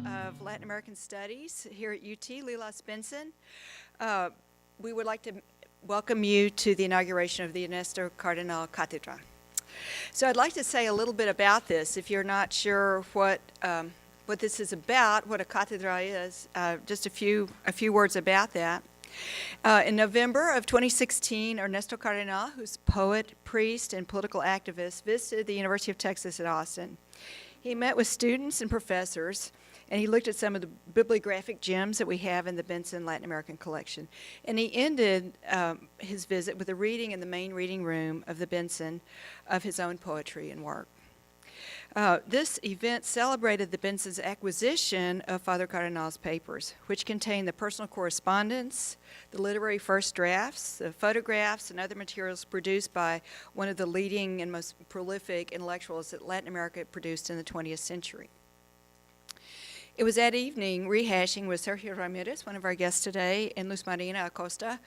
of Latin American Studies here at UT, Lilas Benson. We would like to welcome you to the inauguration of the Ernesto Cardenal Cátedra. So I'd like to say a little bit about this. If you're not sure what this is about, what a cátedra is, just a few words about that. In November of 2016, Ernesto Cardenal, who's poet, priest, and political activist, visited the University of Texas at Austin. He met with students and professors, and he looked at some of the bibliographic gems that we have in the Benson Latin American collection. And he ended his visit with a reading in the main reading room of the Benson of his own poetry and work. This event celebrated the Benson's acquisition of Father Cardenal's papers, which contain the personal correspondence, the literary first drafts, the photographs, and other materials produced by one of the leading and most prolific intellectuals that Latin America produced in the 20th century. It was that evening, rehashing with Sergio Ramirez, one of our guests today, and Luz Marina Acosta,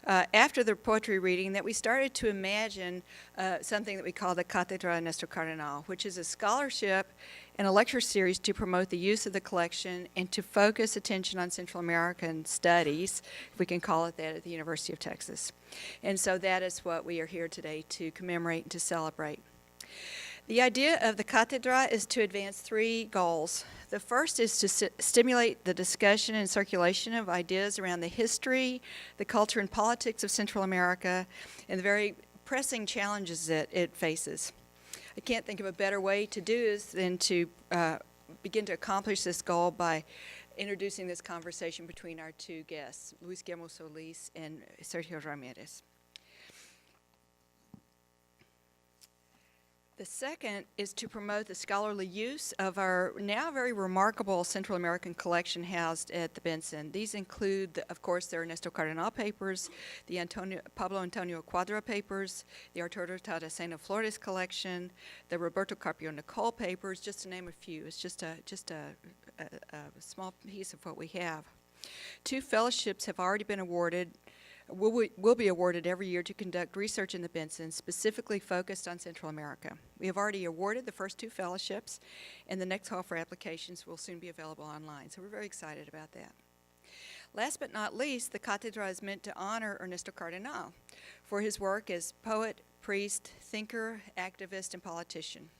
after the poetry reading, that we started to imagine something that we call the Cátedra Ernesto Cardenal, which is a scholarship and a lecture series to promote the use of the collection and to focus attention on Central American studies, if we can call it that, at the University of Texas. And so that is what we are here today to commemorate and to celebrate. The idea of the Cátedra is to advance three goals. The first is to stimulate the discussion and circulation of ideas around the history, the culture, and politics of Central America, and the very pressing challenges that it faces. I can't think of a better way to do this than to begin to accomplish this goal by introducing this conversation between our two guests, Luis Guillermo Solis and Sergio Ramirez. The second is to promote the scholarly use of our now very remarkable Central American collection housed at the Benson. These include, of course, the Ernesto Cardenal papers, the Pablo Antonio Cuadra papers, the Arturo Taracena Flores collection, the Roberto Carpio Nicol papers, just to name a few. It's just a small piece of what we have. 2 fellowships have already been awarded. Will be awarded every year to conduct research in the Benson, specifically focused on Central America. We have already awarded the first 2 fellowships, and the next call for applications will soon be available online, so we're very excited about that. Last but not least, the Cátedra is meant to honor Ernesto Cardenal for his work as poet, priest, thinker, activist, and politician.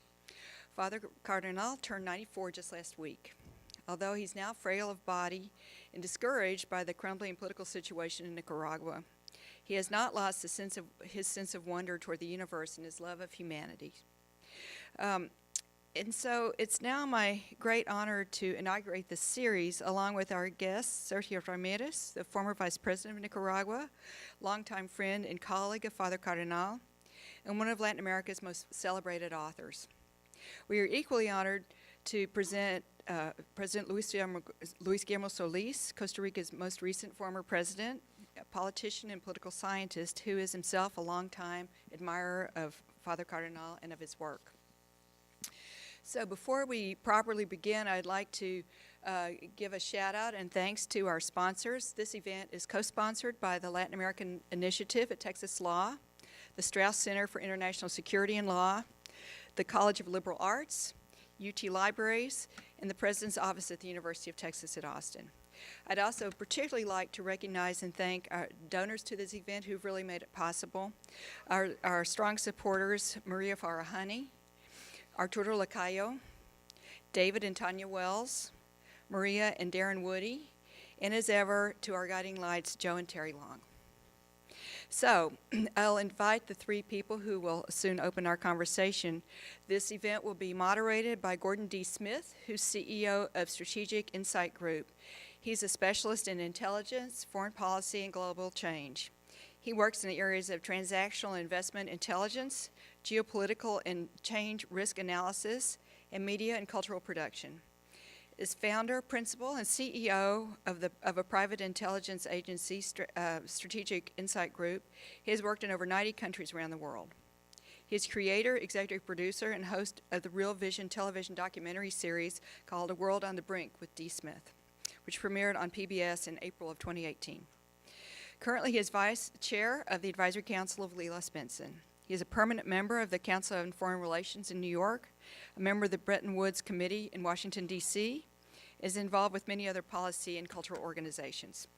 Father Cardenal turned 94 just last week. Although he's now frail of body and discouraged by the crumbling political situation in Nicaragua, he has not lost his sense of wonder toward the universe and his love of humanity. And so it's now my great honor to inaugurate this series along with our guest, Sergio Ramirez, the former Vice President of Nicaragua, longtime friend and colleague of Father Cardenal, and one of Latin America's most celebrated authors. We are equally honored to present President Luis Guillermo Solis, Costa Rica's most recent former president, a politician and political scientist who is himself a longtime admirer of Father Cardenal and of his work. So before we properly begin, I'd like to give a shout out and thanks to our sponsors. This event is co-sponsored by the Latin American Initiative at Texas Law, the Strauss Center for International Security and Law, the College of Liberal Arts, UT Libraries, and the President's Office at the University of Texas at Austin. I'd also particularly like to recognize and thank our donors to this event who've really made it possible. Our strong supporters, Maria Farahani, Arturo Lacayo, David and Tanya Wells, Maria and Darren Woody, and as ever, to our guiding lights, Joe and Terry Long. So I'll invite the 3 people who will soon open our conversation. This event will be moderated by Gordon D. Smith, who's CEO of Strategic Insight Group. He's a specialist in intelligence, foreign policy, and global change. He works in the areas of transactional investment intelligence, geopolitical and change risk analysis, and media and cultural production. Is founder, principal, and CEO of a private intelligence agency, Strategic Insight Group. He has worked in over 90 countries around the world. He is creator, executive producer, and host of the Real Vision television documentary series called A World on the Brink with D. Smith, which premiered on PBS in April of 2018. Currently, he is vice chair of the Advisory Council of Lilas Benson. He is a permanent member of the Council on Foreign Relations in New York, a member of the Bretton Woods Committee in Washington, D.C., Is involved with many other policy and cultural organizations.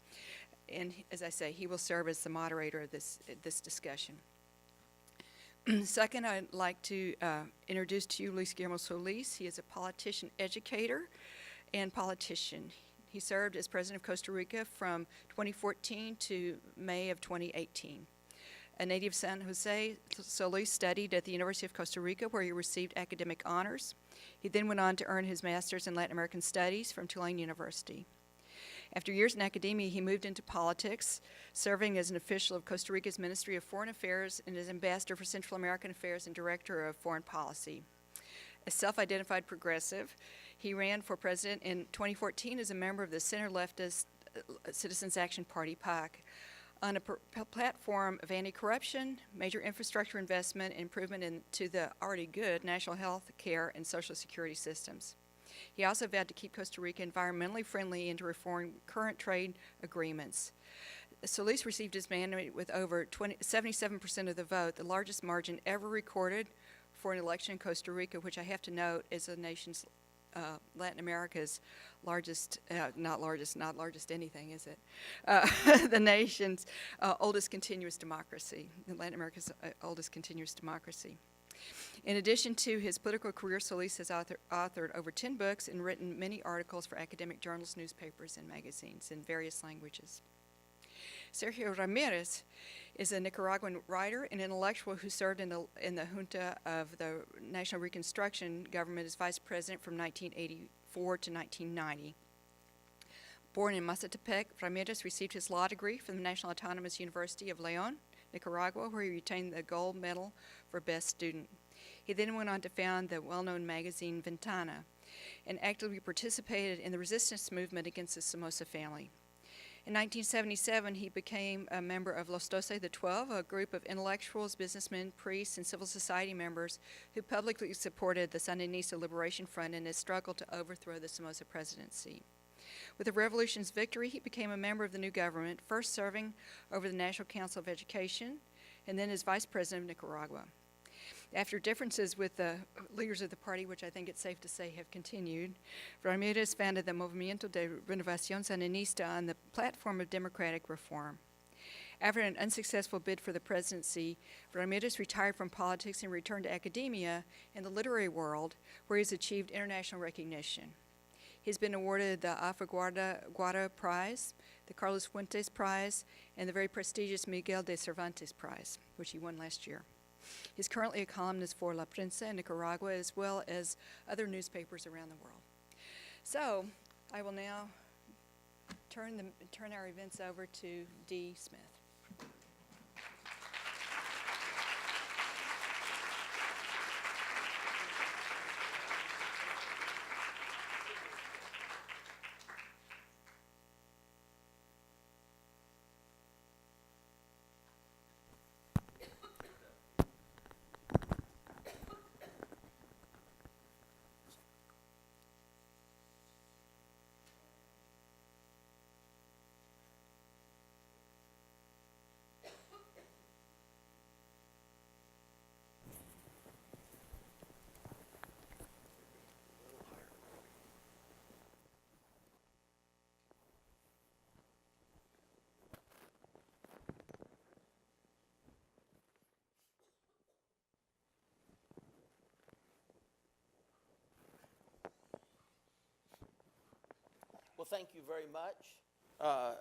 And as I say, he will serve as the moderator of this discussion. Second, I'd like to introduce to you Luis Guillermo Solis. He is a politician, educator, and politician. He served as president of Costa Rica from 2014 to May of 2018. A native of San Jose, Solis studied at the University of Costa Rica, where he received academic honors. He then went on to earn his master's in Latin American Studies from Tulane University. After years in academia, he moved into politics, serving as an official of Costa Rica's Ministry of Foreign Affairs and as ambassador for Central American Affairs and director of foreign policy. A self-identified progressive, he ran for president in 2014 as a member of the center-leftist Citizens Action Party, PAC, on a platform of anti-corruption, major infrastructure investment, and improvement into the already good national health care and social security systems. He also vowed to keep Costa Rica environmentally friendly and to reform current trade agreements. Solis received his mandate with over 77% of the vote, the largest margin ever recorded for an election in Costa Rica, which I have to note is the nation's Latin America's largest, not largest anything, is it? The nation's oldest continuous democracy, Latin America's oldest continuous democracy. In addition to his political career, Solis has authored over 10 books and written many articles for academic journals, newspapers, and magazines in various languages. Sergio Ramirez is a Nicaraguan writer and intellectual who served in the junta of the National Reconstruction Government as vice president from 1984 to 1990. Born in Mazatepec, Ramirez received his law degree from the National Autonomous University of León, Nicaragua, where he retained the gold medal for best student. He then went on to found the well-known magazine Ventana and actively participated in the resistance movement against the Somoza family. In 1977, he became a member of Los Doce de 12, a group of intellectuals, businessmen, priests, and civil society members who publicly supported the Sandinista Liberation Front in its struggle to overthrow the Somoza presidency. With the revolution's victory, he became a member of the new government, first serving over the National Council of Education, and then as vice president of Nicaragua. After differences with the leaders of the party, which I think it's safe to say have continued, Ramirez founded the Movimiento de Renovación Sandinista on the platform of democratic reform. After an unsuccessful bid for the presidency, Ramirez retired from politics and returned to academia and the literary world, where he's achieved international recognition. He's been awarded the Alfaguara Prize, the Carlos Fuentes Prize, and the very prestigious Miguel de Cervantes Prize, which he won last year. He's currently a columnist for La Prensa in Nicaragua, as well as other newspapers around the world. So I will now turn our events over to Dee Smith. Well, thank you very much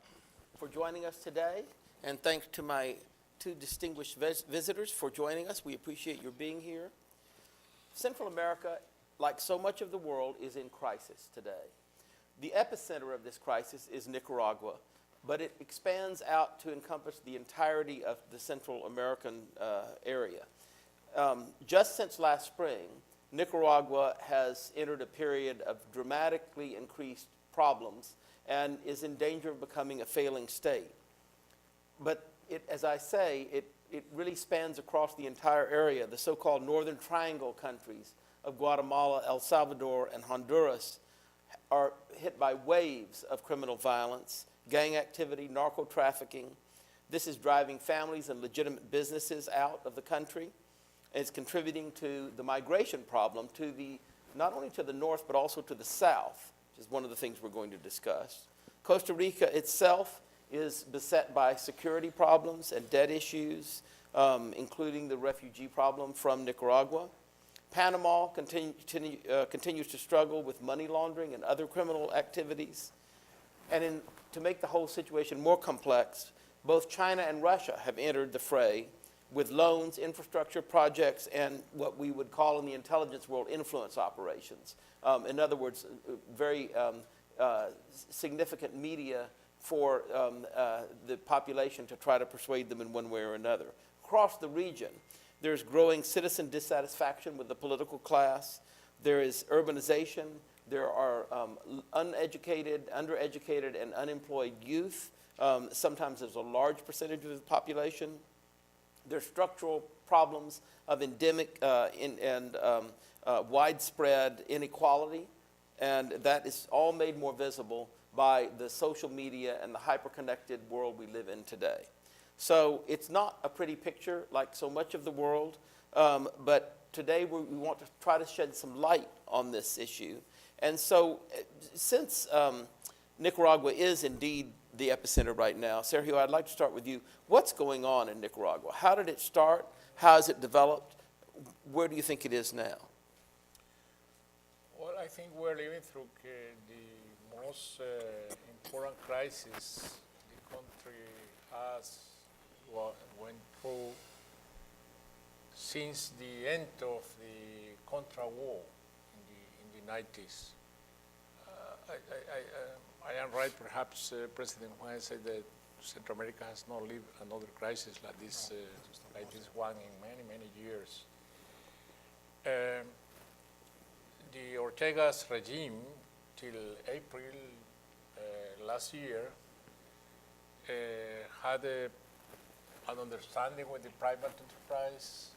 for joining us today, and thanks to my two distinguished visitors for joining us. We appreciate your being here. Central America, like so much of the world, is in crisis today. The epicenter of this crisis is Nicaragua, but it expands out to encompass the entirety of the Central American area. Just since last spring, Nicaragua has entered a period of dramatically increased problems and is in danger of becoming a failing state. But as I say, it really spans across the entire area. The so-called Northern Triangle countries of Guatemala, El Salvador, and Honduras are hit by waves of criminal violence, gang activity, narco-trafficking. This is driving families and legitimate businesses out of the country. It's contributing to the migration problem not only to the north, but also to the south, which is one of the things we're going to discuss. Costa Rica itself is beset by security problems and debt issues, including the refugee problem from Nicaragua. Panama continues to struggle with money laundering and other criminal activities. And to make the whole situation more complex, both China and Russia have entered the fray with loans, infrastructure projects, and what we would call in the intelligence world influence operations. In other words, very significant media for the population to try to persuade them in one way or another. Across the region, there's growing citizen dissatisfaction with the political class. There is urbanization. There are uneducated, undereducated, and unemployed youth. Sometimes there's a large percentage of the population. There's structural problems of endemic and widespread inequality, and that is all made more visible by the social media and the hyper-connected world we live in today. So it's not a pretty picture like so much of the world, but today we want to try to shed some light on this issue. And so since Nicaragua is indeed the epicenter right now, Sergio, I'd like to start with you. What's going on in Nicaragua? How did it start? How has it developed? Where do you think it is now? Well, I think we're living through the most important crisis the country has went through since the end of the Contra War in the 90s. I am right, perhaps President Juan said that Central America has not lived another crisis like this one in many, many years. The Ortega's regime till April last year had an understanding with the private enterprise,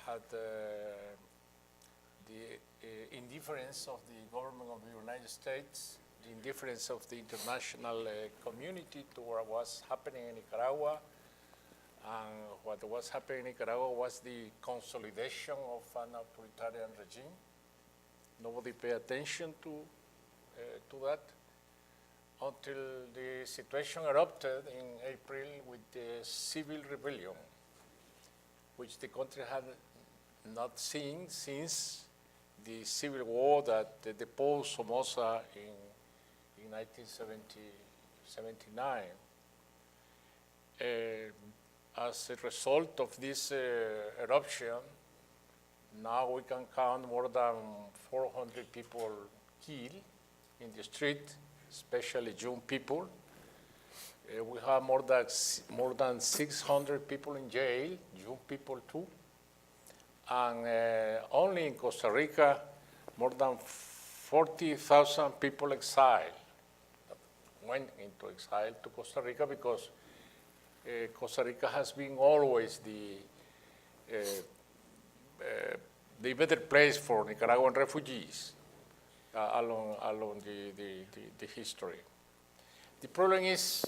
had the indifference of the government of the United States, the indifference of the international community to what was happening in Nicaragua. And what was happening in Nicaragua was the consolidation of an authoritarian regime. Nobody paid attention to that until the situation erupted in April with the civil rebellion, which the country had not seen since the civil war that deposed Somoza in 1979. As a result of this eruption, now we can count more than 400 people killed in the street, especially young people. We have more than 600 people in jail, young people too. And only in Costa Rica, more than 40,000 people exiled, went into exile to Costa Rica because Costa Rica has been always the better place for Nicaraguan refugees along the history. The problem is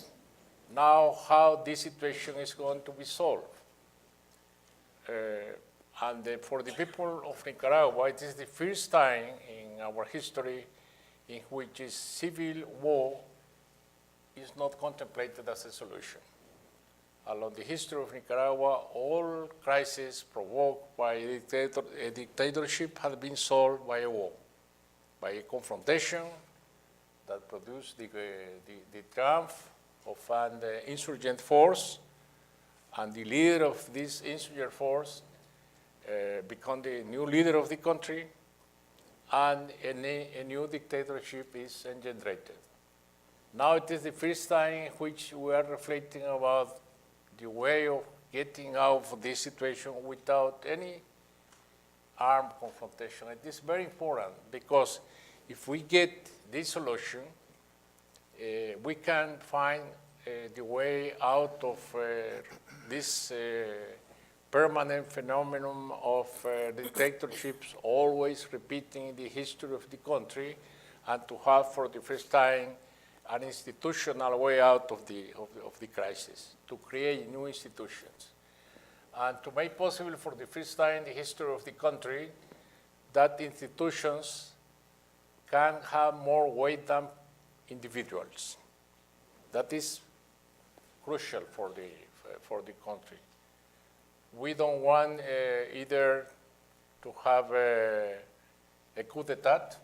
now how this situation is going to be solved. And for the people of Nicaragua, it is the first time in our history in which a civil war is not contemplated as a solution. Along the history of Nicaragua, all crises provoked by a dictatorship have been solved by a war, by a confrontation that produced the triumph of an insurgent force, and the leader of this insurgent force become the new leader of the country, and a new dictatorship is engendered. Now it is the first time in which we are reflecting about the way of getting out of this situation without any armed confrontation. It is very important because if we get this solution, we can find the way out of this permanent phenomenon of dictatorships always repeating the history of the country, and to have for the first time an institutional way out of the crisis, to create new institutions, and to make possible for the first time in the history of the country that institutions can have more weight than individuals. That is crucial for the country. We don't want either to have a coup d'etat.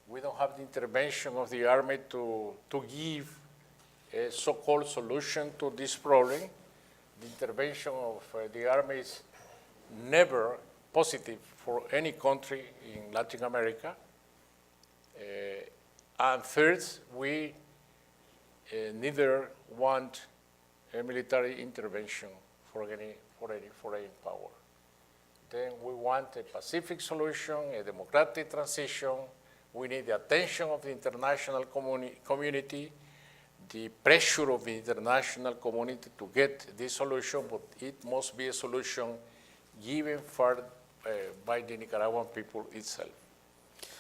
We don't have the intervention of the army to give a so-called solution to this problem. The intervention of the army is never positive for any country in Latin America. And third, we neither want a military intervention for any foreign power. Then we want a pacific solution, a democratic transition. We need the attention of the international community, the pressure of the international community to get this solution, but it must be a solution given by the Nicaraguan people itself.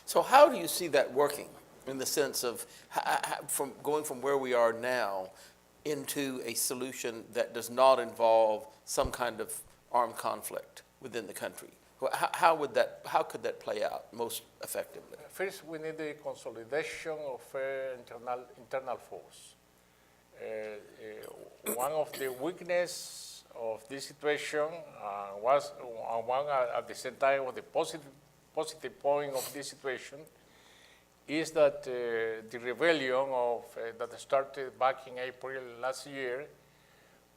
So how do you see that working in the sense of from going from where we are now into a solution that does not involve some kind of armed conflict within the country? How could that play out most effectively? First, we need the consolidation of internal force. One of the weaknesses of this situation was, one at the same time, was the positive point of this situation is that the rebellion that started back in April last year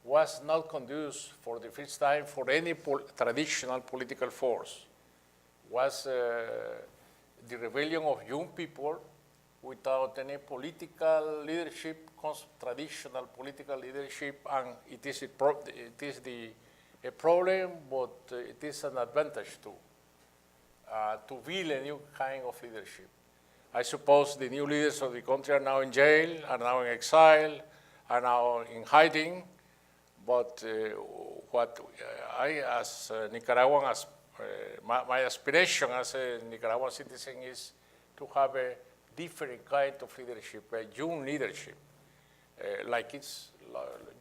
was not conducive for the first time for any traditional political force. Was the rebellion of young people without any political leadership, traditional political leadership, and it is a problem, but it is an advantage too, to build a new kind of leadership. I suppose the new leaders of the country are now in jail, are now in exile, are now in hiding, but what I, as a Nicaraguan, my aspiration as a Nicaraguan citizen is to have a different kind of leadership, a young leadership, like it's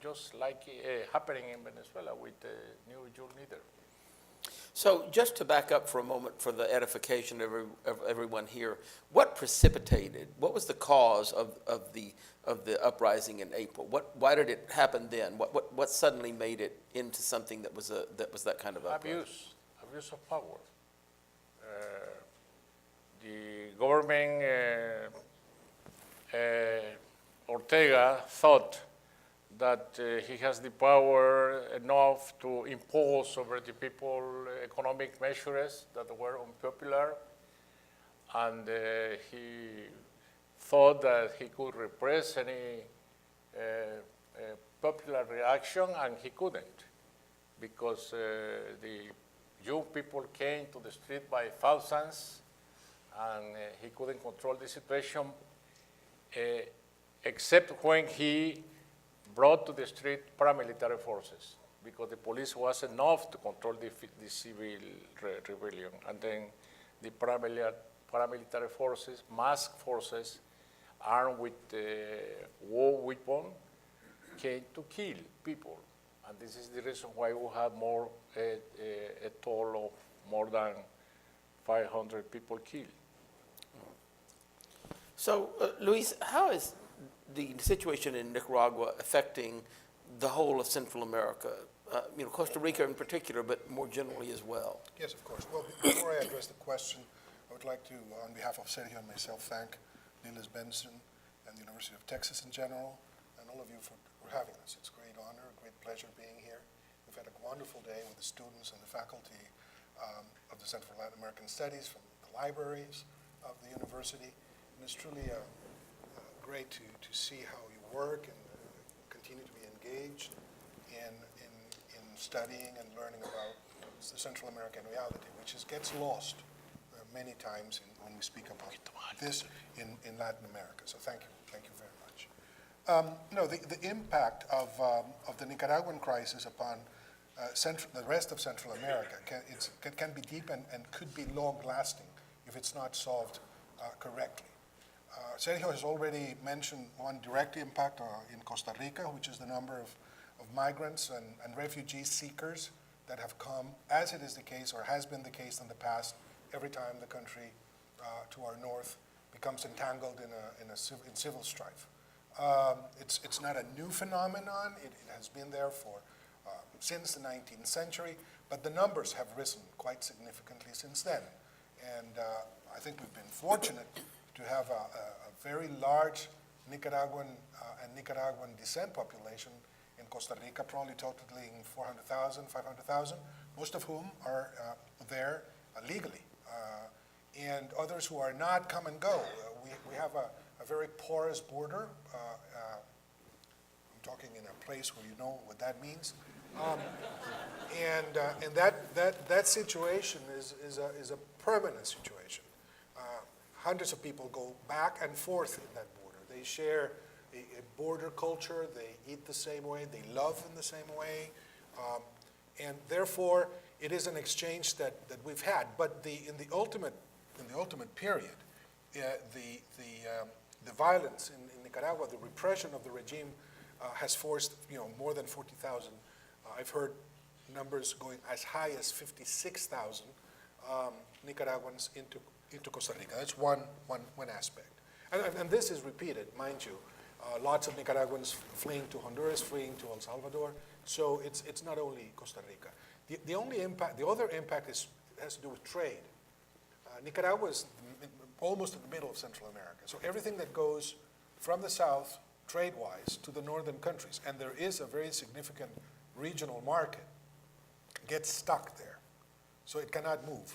just like happening in Venezuela with the new young leader. So just to back up for a moment for the edification of everyone here, what was the cause of the uprising in April? Why did it happen then? What suddenly made it into something that was that kind of uprising? Abuse of power. The government, Ortega, thought that he has the power enough to impose over the people economic measures that were unpopular, and he thought that he could repress any popular reaction, and he couldn't, because the young people came to the street by thousands, and he couldn't control the situation, except when he brought to the street paramilitary forces, because the police was enough to control the civil rebellion. And then the paramilitary forces, masked forces, armed with war weapon, came to kill people. And this is the reason why we have a toll of more than 500 people killed. So, Luis, how is the situation in Nicaragua affecting the whole of Central America? Costa Rica in particular, but more generally as well. Yes, of course. Well, before I address the question, I would like to, on behalf of Sergio and myself, thank Lilis Benson and the University of Texas in general, and all of you for having us. It's a great honor, a great pleasure being here. We've had a wonderful day with the students and the faculty of the Center for Latin American Studies from the libraries of the university. And it's truly great to see how you work and continue to be engaged in studying and learning about the Central American reality, which gets lost many times when we speak about this in Latin America. So thank you very much. The impact of the Nicaraguan crisis upon the rest of Central America can be deep and could be long-lasting if it's not solved correctly. Sergio has already mentioned one direct impact in Costa Rica, which is the number of migrants and refugee seekers that have come, as it is the case or has been the case in the past, every time the country to our north becomes entangled in civil strife. It's not a new phenomenon. It has been there for since the 19th century, but the numbers have risen quite significantly since then. And I think we've been fortunate to have a very large Nicaraguan and Nicaraguan descent population in Costa Rica, probably totaling 400,000, 500,000, most of whom are there legally. And others who are not come and go. We have a very porous border. I'm talking in a place where you know what that means. And that situation is a permanent situation. Hundreds of people go back and forth in that border. They share a border culture. They eat the same way. They love in the same way. And therefore, it is an exchange that we've had. But in the ultimate period, the violence in Nicaragua, the repression of the regime, has forced more than 40,000. I've heard numbers going as high as 56,000 Nicaraguans into Costa Rica. That's one aspect. And this is repeated, mind you. Lots of Nicaraguans fleeing to Honduras, fleeing to El Salvador. So it's not only Costa Rica. The other impact has to do with trade. Nicaragua is almost in the middle of Central America. So everything that goes from the south, trade-wise, to the northern countries, and there is a very significant regional market, gets stuck there. So it cannot move.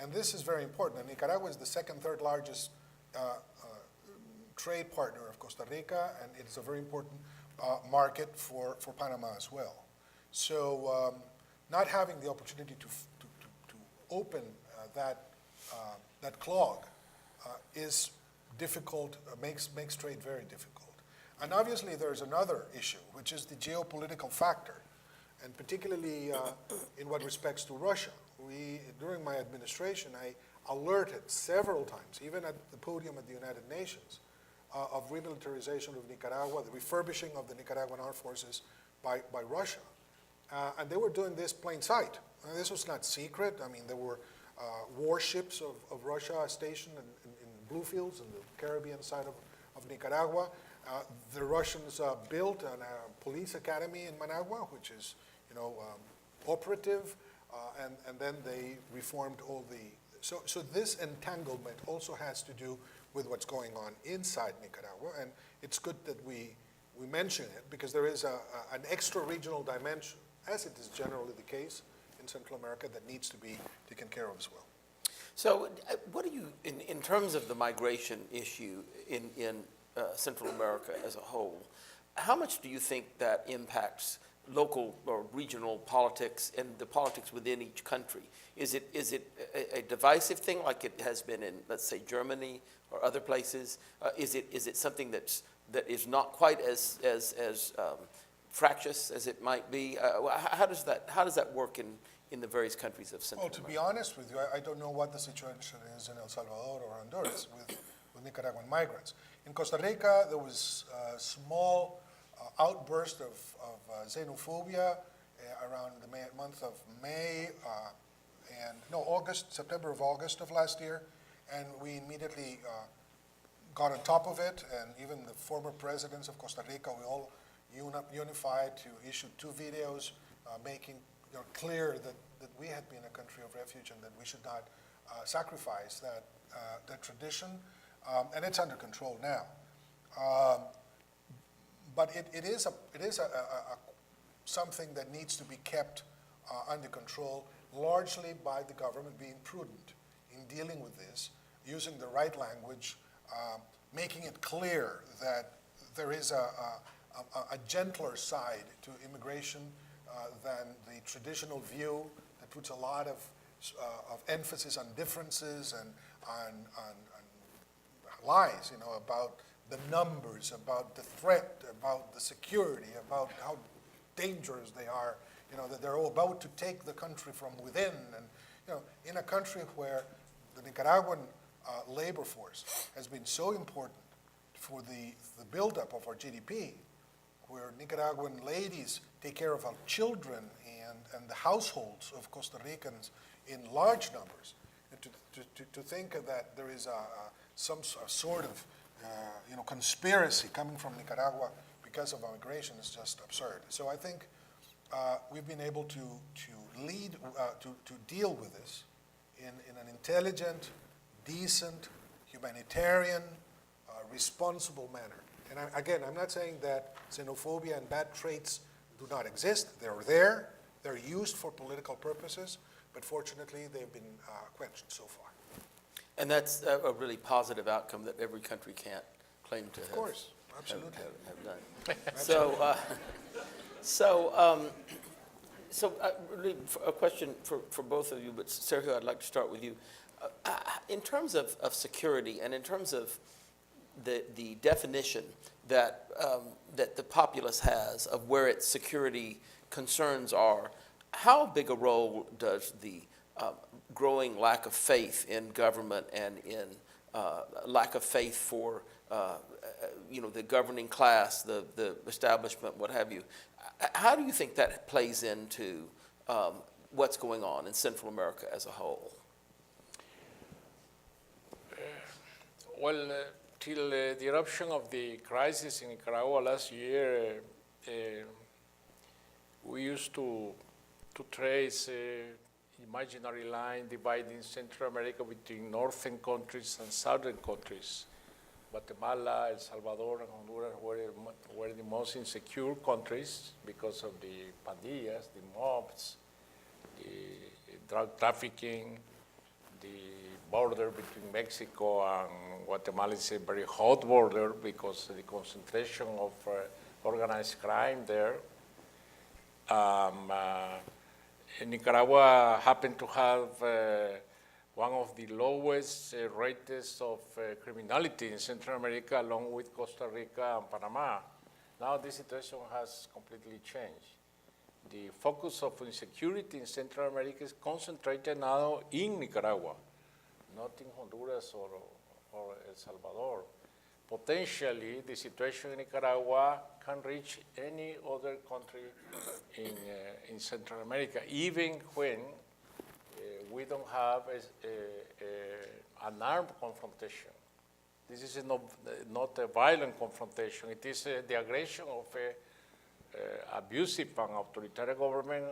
And this is very important. And Nicaragua is the second, third largest trade partner of Costa Rica, and it's a very important market for Panama as well. So not having the opportunity to open that clog is difficult, makes trade very difficult. And obviously there's another issue, which is the geopolitical factor, and particularly in what respects to Russia. During my administration, I alerted several times, even at the podium at the United Nations, of remilitarization of Nicaragua, the refurbishing of the Nicaraguan armed forces by Russia. And they were doing this plain sight. This was not secret. I mean, there were warships of Russia stationed in Bluefields in the Caribbean side of Nicaragua. The Russians built a police academy in Managua, which is, operative, and then they reformed all the. So this entanglement also has to do with what's going on inside Nicaragua, and it's good that we mention it because there is an extra-regional dimension, as it is generally the case in Central America, that needs to be taken care of as well. So what do you, in terms of the migration issue in Central America as a whole, how much do you think that impacts local or regional politics and the politics within each country? Is it a divisive thing like it has been in, let's say, Germany or other places? Is it something that is not quite as fractious as it might be? How does that work in the various countries of Central America? Well, to be honest with you, I don't know what the situation is in El Salvador or Honduras with Nicaraguan migrants. In Costa Rica, there was a small outburst of xenophobia around the month of May, September of August of last year, and we immediately got on top of it, and even the former presidents of Costa Rica, we all unified to issue 2 videos making clear that we had been a country of refuge and that we should not sacrifice that tradition, and it's under control now. But it is something that needs to be kept under control, largely by the government being prudent in dealing with this, using the right language, making it clear that there is a gentler side to immigration than the traditional view that puts a lot of emphasis on differences and on lies, about the numbers, about the threat, about the security, about how dangerous they are, that they're all about to take the country from within. And, in a country where the Nicaraguan labor force has been so important for the buildup of our GDP, where Nicaraguan ladies take care of our children and the households of Costa Ricans in large numbers, and to think that there is sort of conspiracy coming from Nicaragua because of immigration is just absurd. So I think we've been able to lead, to deal with this in an intelligent, decent, humanitarian, responsible manner. And again, I'm not saying that xenophobia and bad traits do not exist. They're there. They're used for political purposes, but fortunately, they've been quenched so far. And that's a really positive outcome that every country can't claim to have. Of course, absolutely. Have done. So really a question for both of you, but Sergio, I'd like to start with you. In terms of security and in terms of the definition that the populace has of where its security concerns are, how big a role does the growing lack of faith in government and in lack of faith for the governing class, the establishment, what have you, how do you think that plays into what's going on in Central America as a whole? Well, till the eruption of the crisis in Nicaragua last year, we used to trace imaginary line dividing Central America between northern countries and southern countries. Guatemala, El Salvador, and Honduras were the most insecure countries because of the pandillas, the mobs, the drug trafficking. The border between Mexico and Guatemala is a very hot border because of the concentration of organized crime there. Nicaragua happened to have one of the lowest rates of criminality in Central America, along with Costa Rica and Panama. Now this situation has completely changed. The focus of insecurity in Central America is concentrated now in Nicaragua, not in Honduras or El Salvador. Potentially, the situation in Nicaragua can reach any other country in Central America, even when we don't have an armed confrontation. This is not a violent confrontation. It is the aggression of abusive and authoritarian government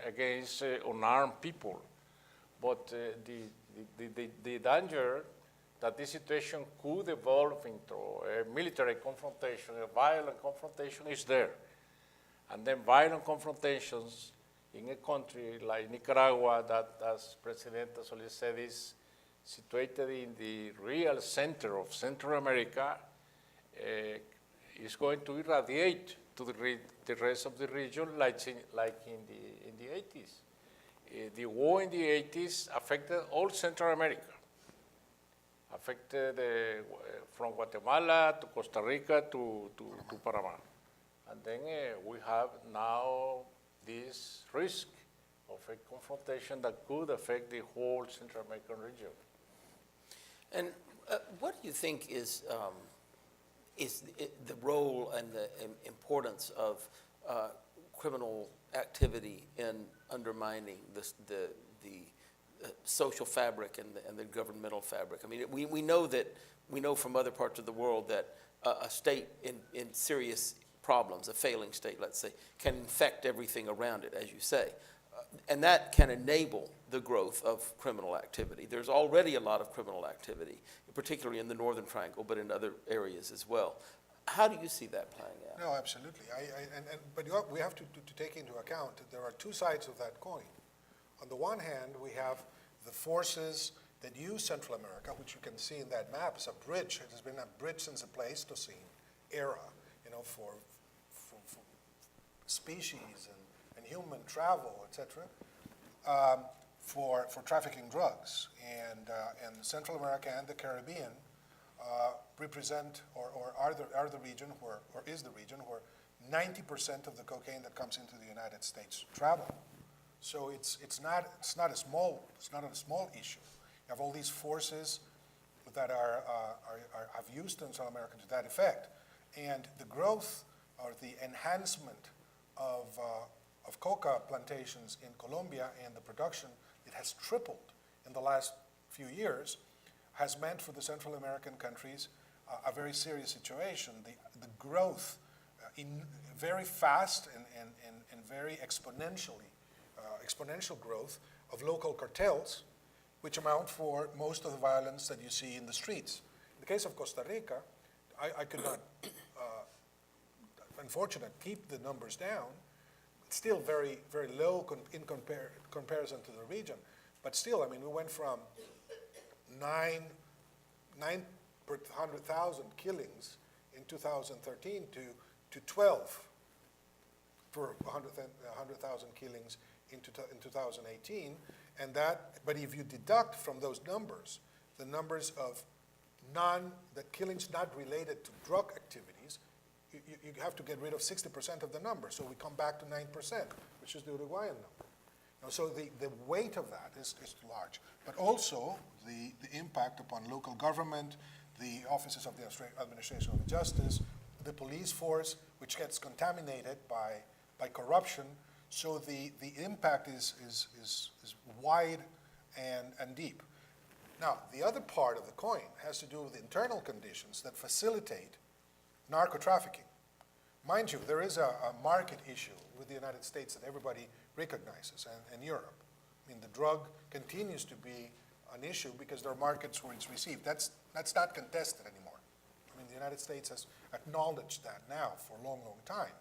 against unarmed people. But the danger that this situation could evolve into a military confrontation, a violent confrontation, is there. And then violent confrontations in a country like Nicaragua that, as President Solís said, is situated in the real center of Central America, is going to irradiate to the rest of the region like in the 80s. The war in the 80s affected all Central America, affected from Guatemala to Costa Rica to Panama. And then we have now this risk of a confrontation that could affect the whole Central American region. And what do you think is the role and the importance of criminal activity in undermining the social fabric and the governmental fabric? I mean, we know from other parts of the world that a state in serious problems, a failing state, let's say, can infect everything around it, as you say. And that can enable the growth of criminal activity. There's already a lot of criminal activity, particularly in the Northern Triangle, but in other areas as well. How do you see that playing out? No, absolutely. But we have to take into account that there are two sides of that coin. On the one hand, we have the forces that use Central America, which you can see in that map as a bridge. It has been a bridge since the Pleistocene era, for species and human travel, etc., for trafficking drugs. And Central America and the Caribbean represent or are the region where, or is the region where 90% of the cocaine that comes into the United States travel. So it's not a small issue. You have all these forces that have used in South America to that effect, and the growth or the enhancement of coca plantations in Colombia and the production, it has tripled in the last few years, has meant for the Central American countries a very serious situation. The growth in very fast and very exponential growth of local cartels, which amount for most of the violence that you see in the streets. In the case of Costa Rica, I could not, unfortunately, keep the numbers down. It's still very, very low in comparison to the region. But still, I mean, we went from 9 per 100,000 killings in 2013 to 12 per 100,000 killings in 2018. And but if you deduct from those numbers, the numbers of killings not related to drug activities, you have to get rid of 60% of the number. So we come back to 9%, which is the Uruguayan number. Now, so the weight of that is large, but also the impact upon local government, the offices of the Administration of Justice, the police force, which gets contaminated by corruption. So the impact is wide and deep. Now, the other part of the coin has to do with internal conditions that facilitate narco-trafficking. Mind you, there is a market issue with the United States that everybody recognizes, and Europe. I mean, the drug continues to be an issue because there are markets where it's received. That's not contested anymore. I mean, the United States has acknowledged that now for a long, long time.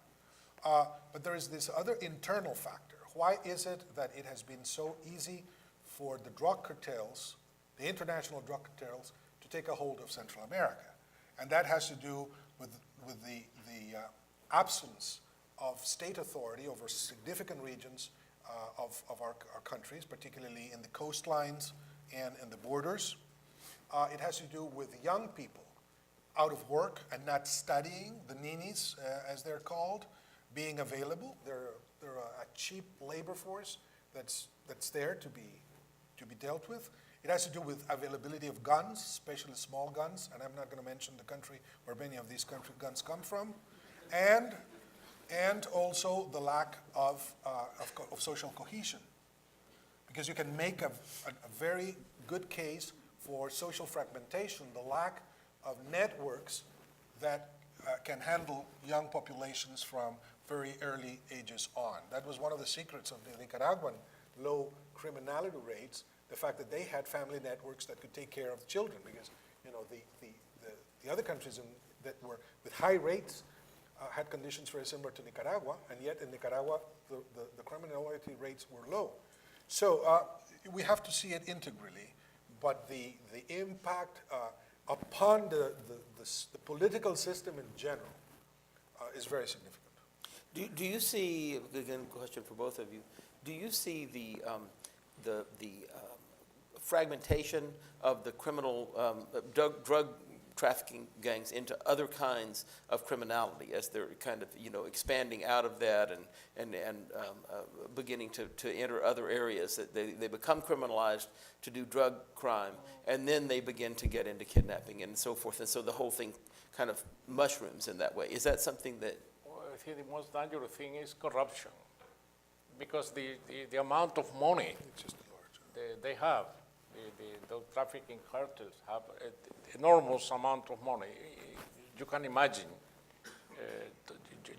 But there is this other internal factor. Why is it that it has been so easy for the drug cartels, the international drug cartels, to take a hold of Central America? And that has to do with the absence of state authority over significant regions of our countries, particularly in the coastlines and in the borders. It has to do with young people out of work and not studying, the ninis, as they're called, being available. They're a cheap labor force that's there to be dealt with. It has to do with availability of guns, especially small guns, and I'm not going to mention the country where many of these guns come from, and also the lack of social cohesion. Because you can make a very good case for social fragmentation, the lack of networks that can handle young populations from very early ages on. That was one of the secrets of the Nicaraguan low criminality rates, the fact that they had family networks that could take care of the children, because the other countries that were with high rates had conditions very similar to Nicaragua, and yet in Nicaragua the criminality rates were low. So we have to see it integrally, but the impact upon the political system in general is very significant. Do you see, again, question for both of you, do you see the fragmentation of the criminal drug trafficking gangs into other kinds of criminality as they're kind of expanding out of that and beginning to enter other areas, that they become criminalized to do drug crime, and then they begin to get into kidnapping and so forth, and so the whole thing kind of mushrooms in that way? Is that something that? Well, I think the most dangerous thing is corruption, because the amount of money It's just large. they have, the trafficking cartels have an enormous amount of money. You can imagine,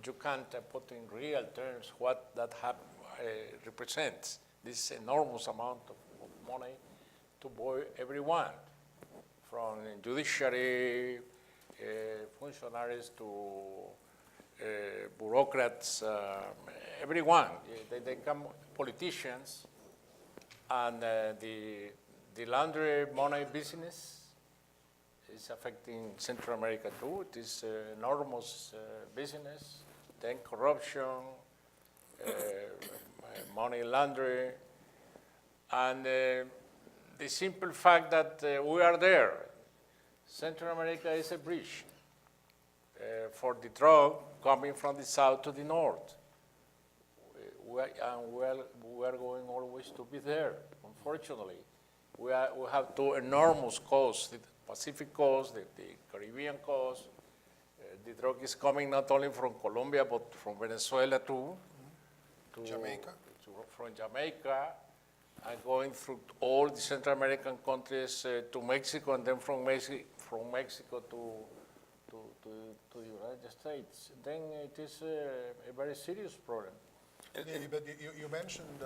you can't put in real terms what that represents, this enormous amount of money to buy everyone, from judiciary, functionaries to bureaucrats, everyone. They become politicians, and the laundry money business is affecting Central America too. It is enormous business. Then corruption, money laundering, and the simple fact that we are there. Central America is a bridge for the drug coming from the south to the north. We are going always to be there, unfortunately. We have two enormous coasts, the Pacific coast, the Caribbean coast. The drug is coming not only from Colombia, but from Venezuela too. Jamaica. From Jamaica. going through all the Central American countries to Mexico, and then from Mexico to the United States, then it is a very serious problem. Yeah, but you mentioned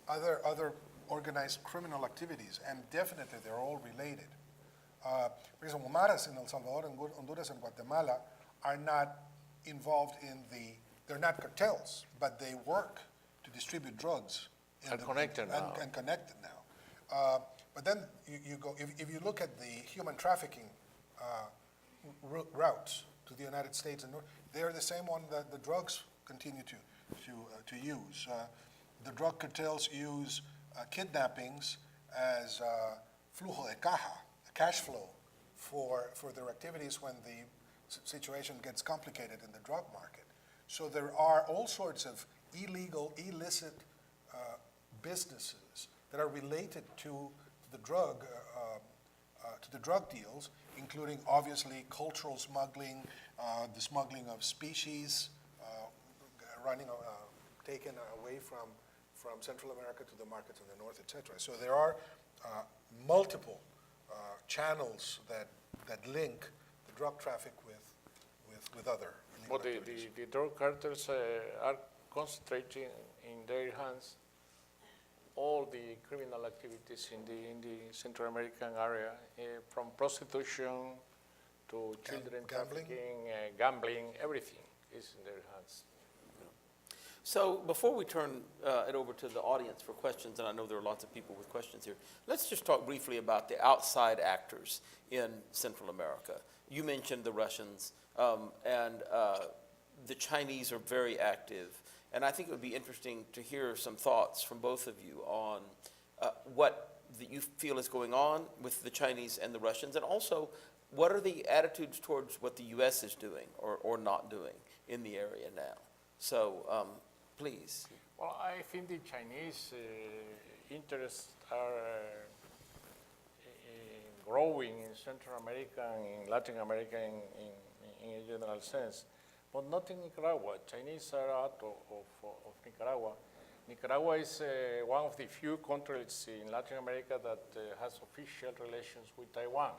other organized criminal activities, and definitely they're all related. For example, maras in El Salvador, and Honduras, and Guatemala are not involved in they're not cartels, but they work to distribute drugs. Are connected now. And connected now. But then you go, if you look at the human trafficking routes to the United States, and they're the same one that the drugs continue to use. The drug cartels use kidnappings as flujo de caja, cash flow, for their activities when the situation gets complicated in the drug market. So there are all sorts of illicit businesses that are related to the drug deals, including obviously cultural smuggling, the smuggling of species, taken away from Central America to the markets in the north, etc. So there are multiple channels that link the drug traffic with other illegal But activities. the drug cartels are concentrating in their hands all the criminal activities in the Central American area, from prostitution to children Gambling? trafficking, gambling, everything is in their hands. So before we turn it over to the audience for questions, and I know there are lots of people with questions here, let's just talk briefly about the outside actors in Central America. You mentioned the Russians, and the Chinese are very active. And I think it would be interesting to hear some thoughts from both of you on what you feel is going on with the Chinese and the Russians, and also what are the attitudes towards what the U.S. is doing or not doing in the area now. So please. Well, I think the Chinese interests are growing in Central America and in Latin America in a general sense, but not in Nicaragua. Chinese are out of Nicaragua. Nicaragua is one of the few countries in Latin America that has official relations with Taiwan,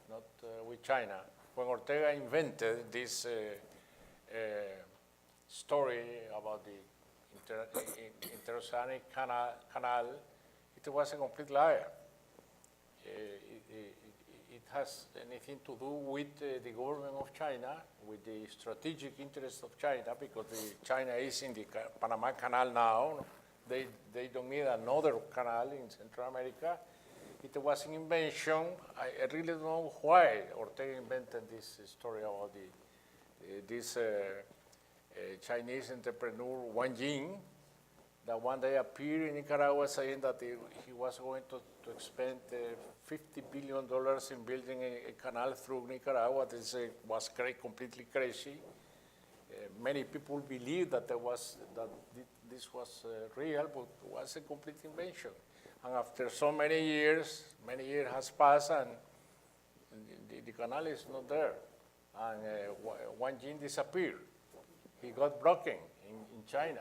not with China. When Ortega invented this story about the interoceanic canal, it was a complete liar. It has anything to do with the government of China, with the strategic interests of China, because China is in the Panama Canal now. They don't need another canal in Central America. It was an invention. I really don't know why Ortega invented this story about this Chinese entrepreneur Wang Jing, that one day appeared in Nicaragua saying that he was going to spend $50 billion in building a canal through Nicaragua. This was completely crazy. Many people believed that this was real, but it was a complete invention. And after so many years has passed, and the canal is not there. And Wang Jing disappeared. He got broken in China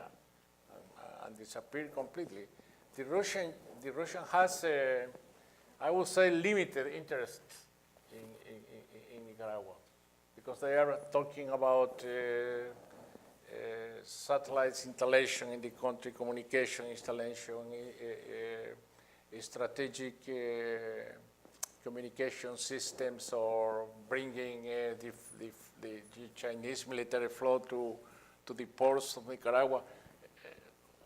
and disappeared completely. The Russian has, I would say, limited interest in Nicaragua, because they are talking about satellites installation in the country, communication installation, strategic communication systems, or bringing the Chinese military float to the ports of Nicaragua.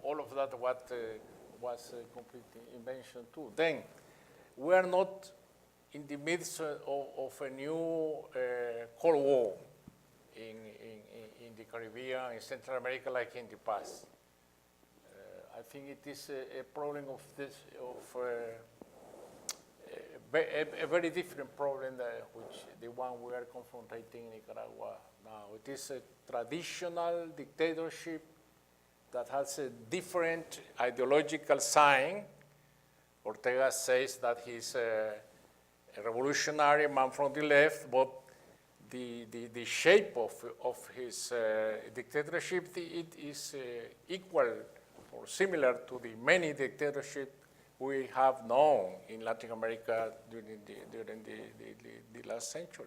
All of that was a complete invention too. Then, we are not in the midst of a new Cold War in the Caribbean, in Central America, like in the past. I think it is a problem a very different problem which the one we are confronting in Nicaragua now. It is a traditional dictatorship that has a different ideological sign. Ortega says that he's a revolutionary man from the left, but the shape of his dictatorship, it is equal or similar to the many dictatorships we have known in Latin America during the last century.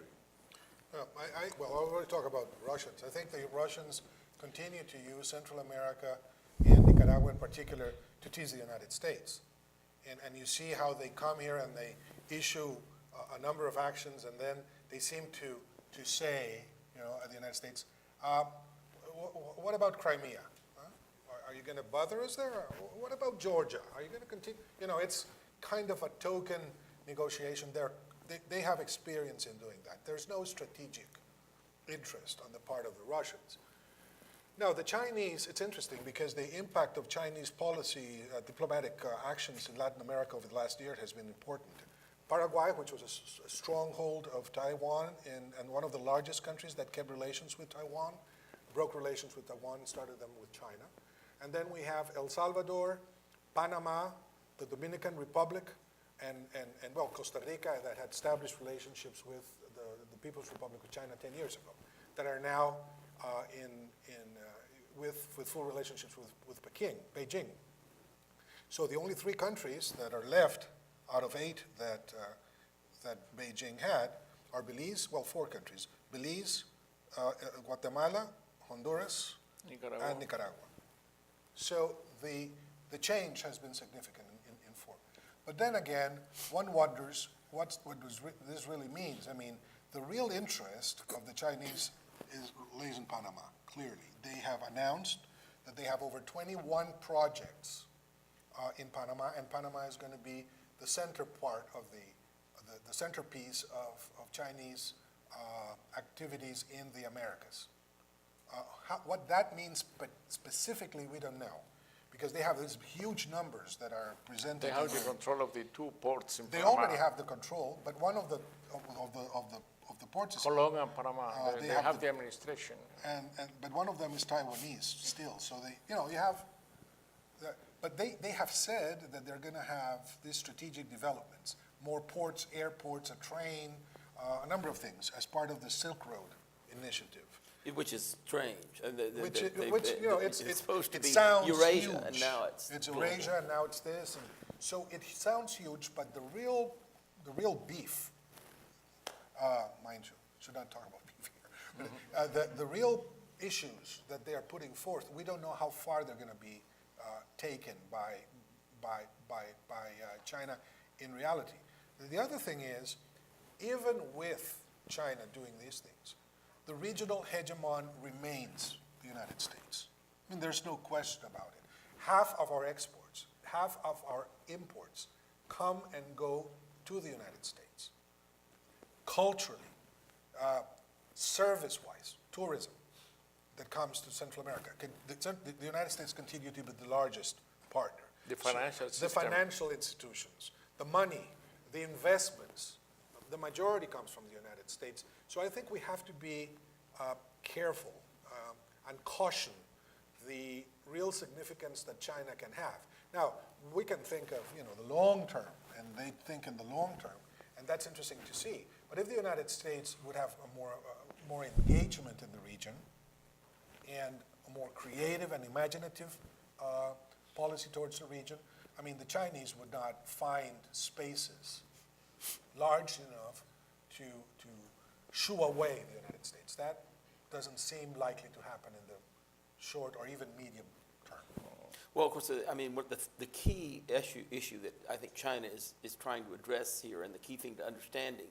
Well, I already talk about the Russians. I think the Russians continue to use Central America and Nicaragua in particular to tease the United States. And you see how they come here and they issue a number of actions, and then they seem to say, at the United States, what about Crimea? Huh? Are you going to bother us there? What about Georgia? Are you going to continue? It's kind of a token negotiation. They have experience in doing that. There's no strategic interest on the part of the Russians. Now, the Chinese, it's interesting because the impact of Chinese policy, diplomatic actions in Latin America over the last year has been important. Paraguay, which was a stronghold of Taiwan and one of the largest countries that kept relations with Taiwan, broke relations with Taiwan and started them with China. And then we have El Salvador, Panama, the Dominican Republic, and Costa Rica that had established relationships with the People's Republic of China 10 years ago, that are now with full relationships with Beijing. So the only 3 countries that are left out of 8 that Beijing had are Belize, 4 countries, Belize, Guatemala, Honduras, and Nicaragua. So the change has been significant in form. But then again, one wonders what this really means. I mean, the real interest of the Chinese lays in Panama, clearly. They have announced that they have over 21 projects in Panama, and Panama is going to be the center part of the centerpiece of Chinese activities in the Americas. What that means specifically, we don't know, because they have these huge numbers that are presented. They have the control of the 2 ports in They Panama. already have the control, but one of the ports is Colón and Panama, they they have have the- the administration. but one of them is Taiwanese still. So you have, but they have said that they're going to have these strategic developments, more ports, airports, a train, a number of things as part of the Silk Road initiative. Which is strange. And It's supposed to it be sounds Eurasia, huge. and now it's Eurasia, and now it's this. And so it sounds huge, but the real beef, mind you, should not talk about beef here. But the real issues that they are putting forth, we don't know how far they're going to be taken by China in reality. The other thing is, even with China doing these things, the regional hegemon remains the United States. I mean, there's no question about it. Half of our exports, half of our imports come and go to the United States. Culturally, service-wise, tourism that comes to Central America. The United States continue to be the largest partner. The financial The system. financial institutions, the money, the investments, the majority comes from the United States. So I think we have to be careful and caution the real significance that China can have. Now, we can think of the long term, and they think in the long term, and that's interesting to see. But if the United States would have a more engagement in the region and a more creative and imaginative policy towards the region, I mean, the Chinese would not find spaces large enough to shoo away the United States. That doesn't seem likely to happen in the short or even medium term. Well, of course, I mean, what the key issue that I think China is trying to address here, and the key thing to understanding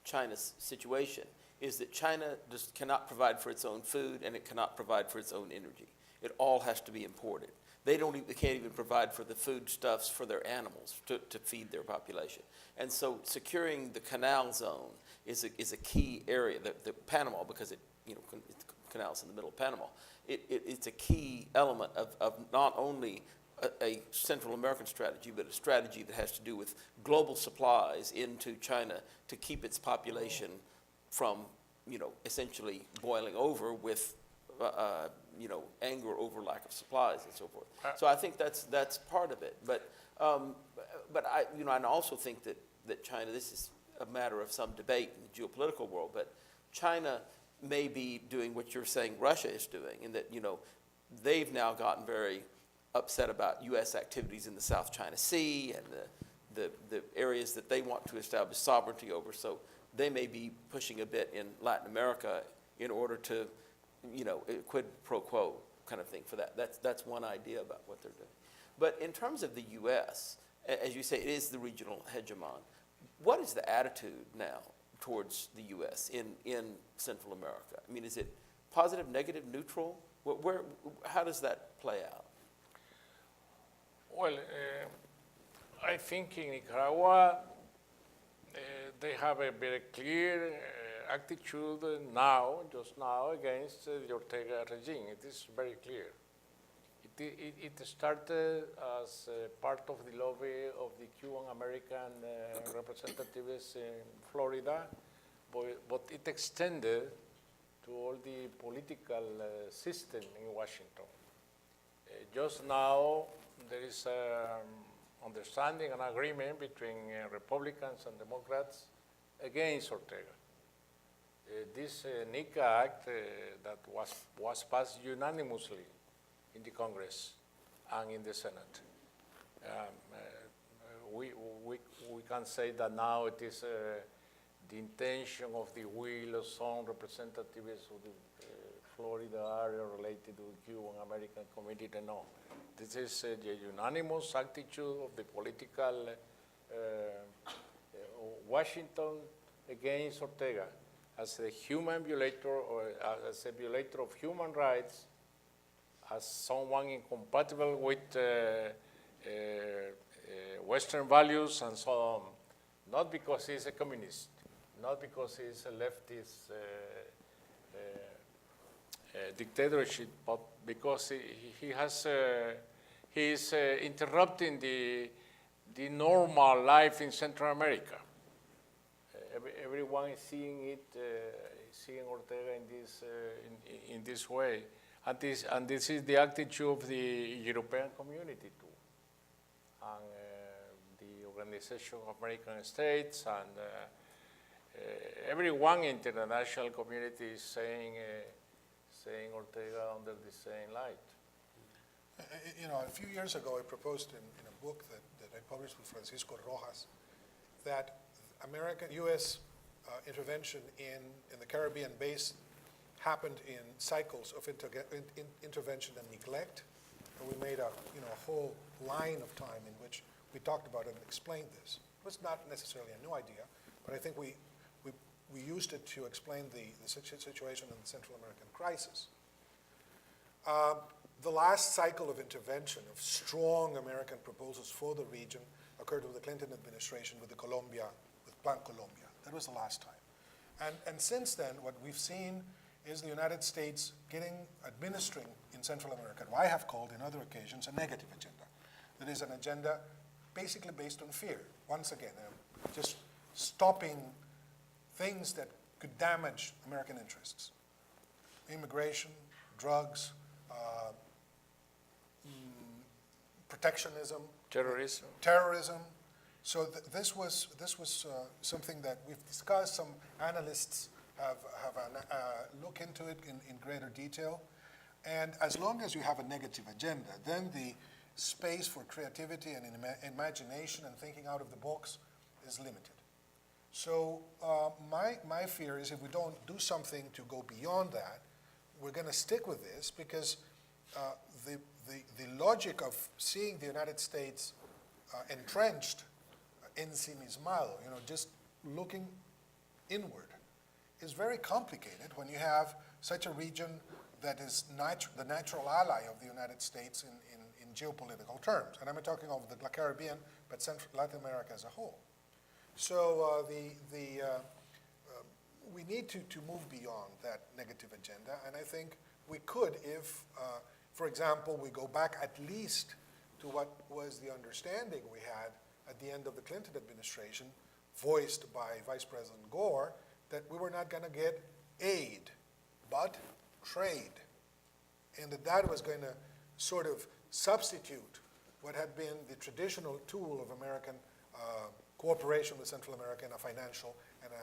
China's situation, is that China just cannot provide for its own food, and it cannot provide for its own energy. It all has to be imported. They can't even provide for the foodstuffs for their animals to feed their population. And so securing the canal zone is a key area. The Panama, because it's canals in the middle of Panama, it's a key element of not only a Central American strategy, but a strategy that has to do with global supplies into China to keep its population from, essentially boiling over with, anger over lack of supplies and so forth. So I think that's part of it. But I also think that China, this is a matter of some debate in the geopolitical world, but China may be doing what you're saying Russia is doing, in that, they've now gotten very upset about U.S. activities in the South China Sea and the areas that they want to establish sovereignty over. So they may be pushing a bit in Latin America in order to, quid pro quo kind of thing for that. That's one idea about what they're doing. But in terms of the U.S., as you say, it is the regional hegemon. What is the attitude now towards the U.S. in Central America? I mean, is it positive, negative, neutral? How does that play out? Well, I think in Nicaragua, they have a very clear attitude just now, against the Ortega regime. It is very clear. It started as part of the lobby of the Cuban American representatives in Florida, but it extended to all the political system in Washington. Just now, there is understanding and agreement between Republicans and Democrats against Ortega. This NICA Act that was passed unanimously in the Congress and in the Senate. We can say that now it is the intention of the will of some representatives of the Florida area related to the Cuban American community. No, this is the unanimous attitude of the political Washington against Ortega as a human violator, or as a violator of human rights, as someone incompatible with Western values and so on, not because he's a communist, not because he's a leftist dictatorship, but because he is interrupting the normal life in Central America. Everyone is seeing it, seeing Ortega in this way. And this is the attitude of the European community too, and the Organization of American States, and everyone in the international community is saying Ortega under the same light. A few years ago, I proposed in a book that I published with Francisco Rojas that U.S. intervention in the Caribbean basin happened in cycles of intervention and neglect. And we made a whole line of time in which we talked about it and explained this. It was not necessarily a new idea, but I think we used it to explain the situation in the Central American crisis. The last cycle of intervention, of strong American proposals for the region, occurred with the Clinton administration with Plan Colombia. That was the last time. And since then, what we've seen is the United States administering in Central America what I have called in other occasions a negative agenda. That is an agenda basically based on fear. Once again, just stopping things that could damage American interests. Immigration, drugs, protectionism, terrorism. So this was something that we've discussed. Some analysts have looked into it in greater detail. And as long as you have a negative agenda, then the space for creativity and imagination and thinking out of the box is limited. So my fear is if we don't do something to go beyond that, we're going to stick with this because the logic of seeing the United States entrenched in sí mismado, just looking inward, is very complicated when you have such a region that is the natural ally of the United States in geopolitical terms. And I'm talking of the Caribbean, but Latin America as a whole. So we need to move beyond that negative agenda, and I think we could if, for example, we go back at least to what was the understanding we had at the end of the Clinton administration, voiced by Vice President Gore, that we were not going to get aid, but trade, and that was going to sort of substitute what had been the traditional tool of American cooperation with Central America in a financial and a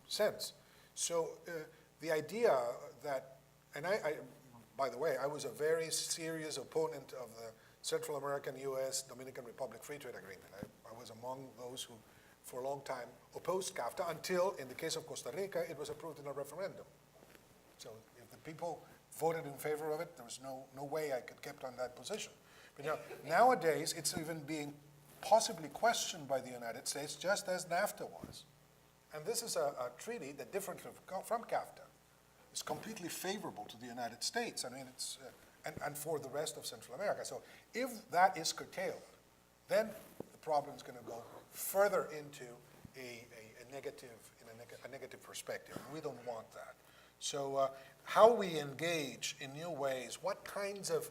sense. So the idea that, and by the way, I was a very serious opponent of the Central American, U.S., Dominican Republic Free Trade Agreement. I was among those who, for a long time, opposed CAFTA until, in the case of Costa Rica, it was approved in a referendum. So if the people voted in favor of it, there was no way I could kept on that position. But nowadays, it's even being possibly questioned by the United States, just as NAFTA was. And this is a treaty that, different from CAFTA, is completely favorable to the United States. I mean, it's, and for the rest of Central America. So if that is curtailed, then the problem is going to go further into a negative perspective. And we don't want that. So how we engage in new ways, what kinds of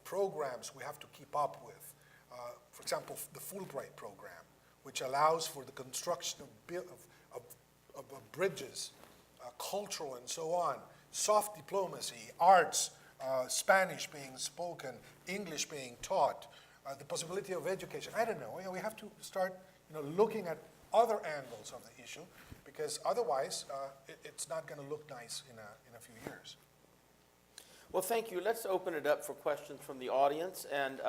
programs we have to keep up with. For example, the Fulbright program, which allows for the construction of bridges, cultural and so on, soft diplomacy, arts, Spanish being spoken, English being taught, the possibility of education. I don't know. We have to start looking at other angles of the issue, because otherwise it's not going to look nice in a few years. Well, thank you. Let's open it up for questions from the audience. And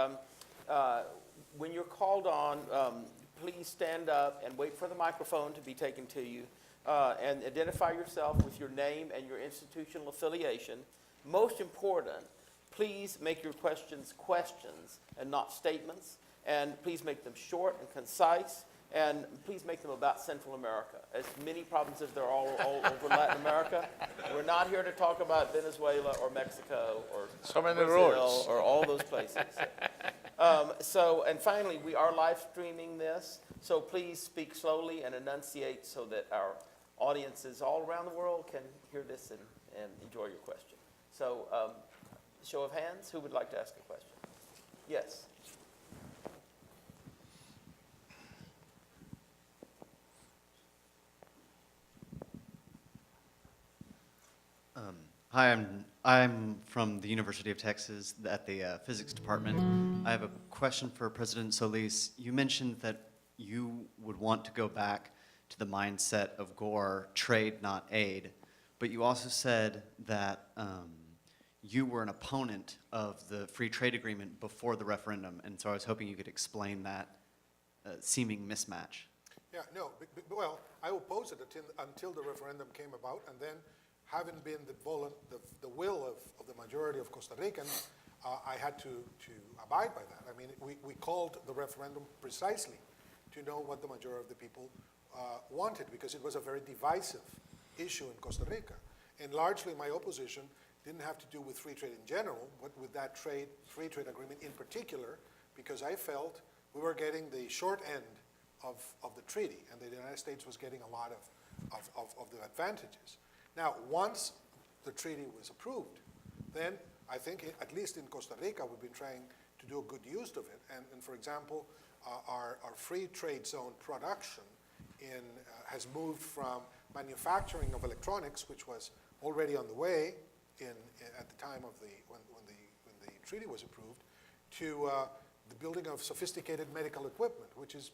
when you're called on, please stand up and wait for the microphone to be taken to you, and identify yourself with your name and your institutional affiliation. Most important, please make your questions questions and not statements, and please make them short and concise, and please make them about Central America. As many problems as there are all over Latin America, we're not here to talk about Venezuela or Mexico or So many Brazil rules. or all those places. And finally, we are live streaming this, so please speak slowly and enunciate so that our audiences all around the world can hear this and enjoy your question. So, show of hands, who would like to ask a question? Yes. Hi, I'm from the University of Texas at the physics department. I have a question for President Solis. You mentioned that you would want to go back to the mindset of Gore, trade, not aid, but you also said that you were an opponent of the free trade agreement before the referendum, and so I was hoping you could explain that seeming mismatch. Yeah, no, well, I opposed it until the referendum came about, and then having been the will of the majority of Costa Ricans, I had to abide by that. I mean, we called the referendum precisely to know what the majority of the people wanted, because it was a very divisive issue in Costa Rica. And largely my opposition didn't have to do with free trade in general, but with that free trade agreement in particular, because I felt we were getting the short end of the treaty, and the United States was getting a lot of the advantages. Now, once the treaty was approved, then I think, at least in Costa Rica, we've been trying to do a good use of it. And for example, our free trade zone production has moved from manufacturing of electronics, which was already on the way at the time of when the treaty was approved, to the building of sophisticated medical equipment, which is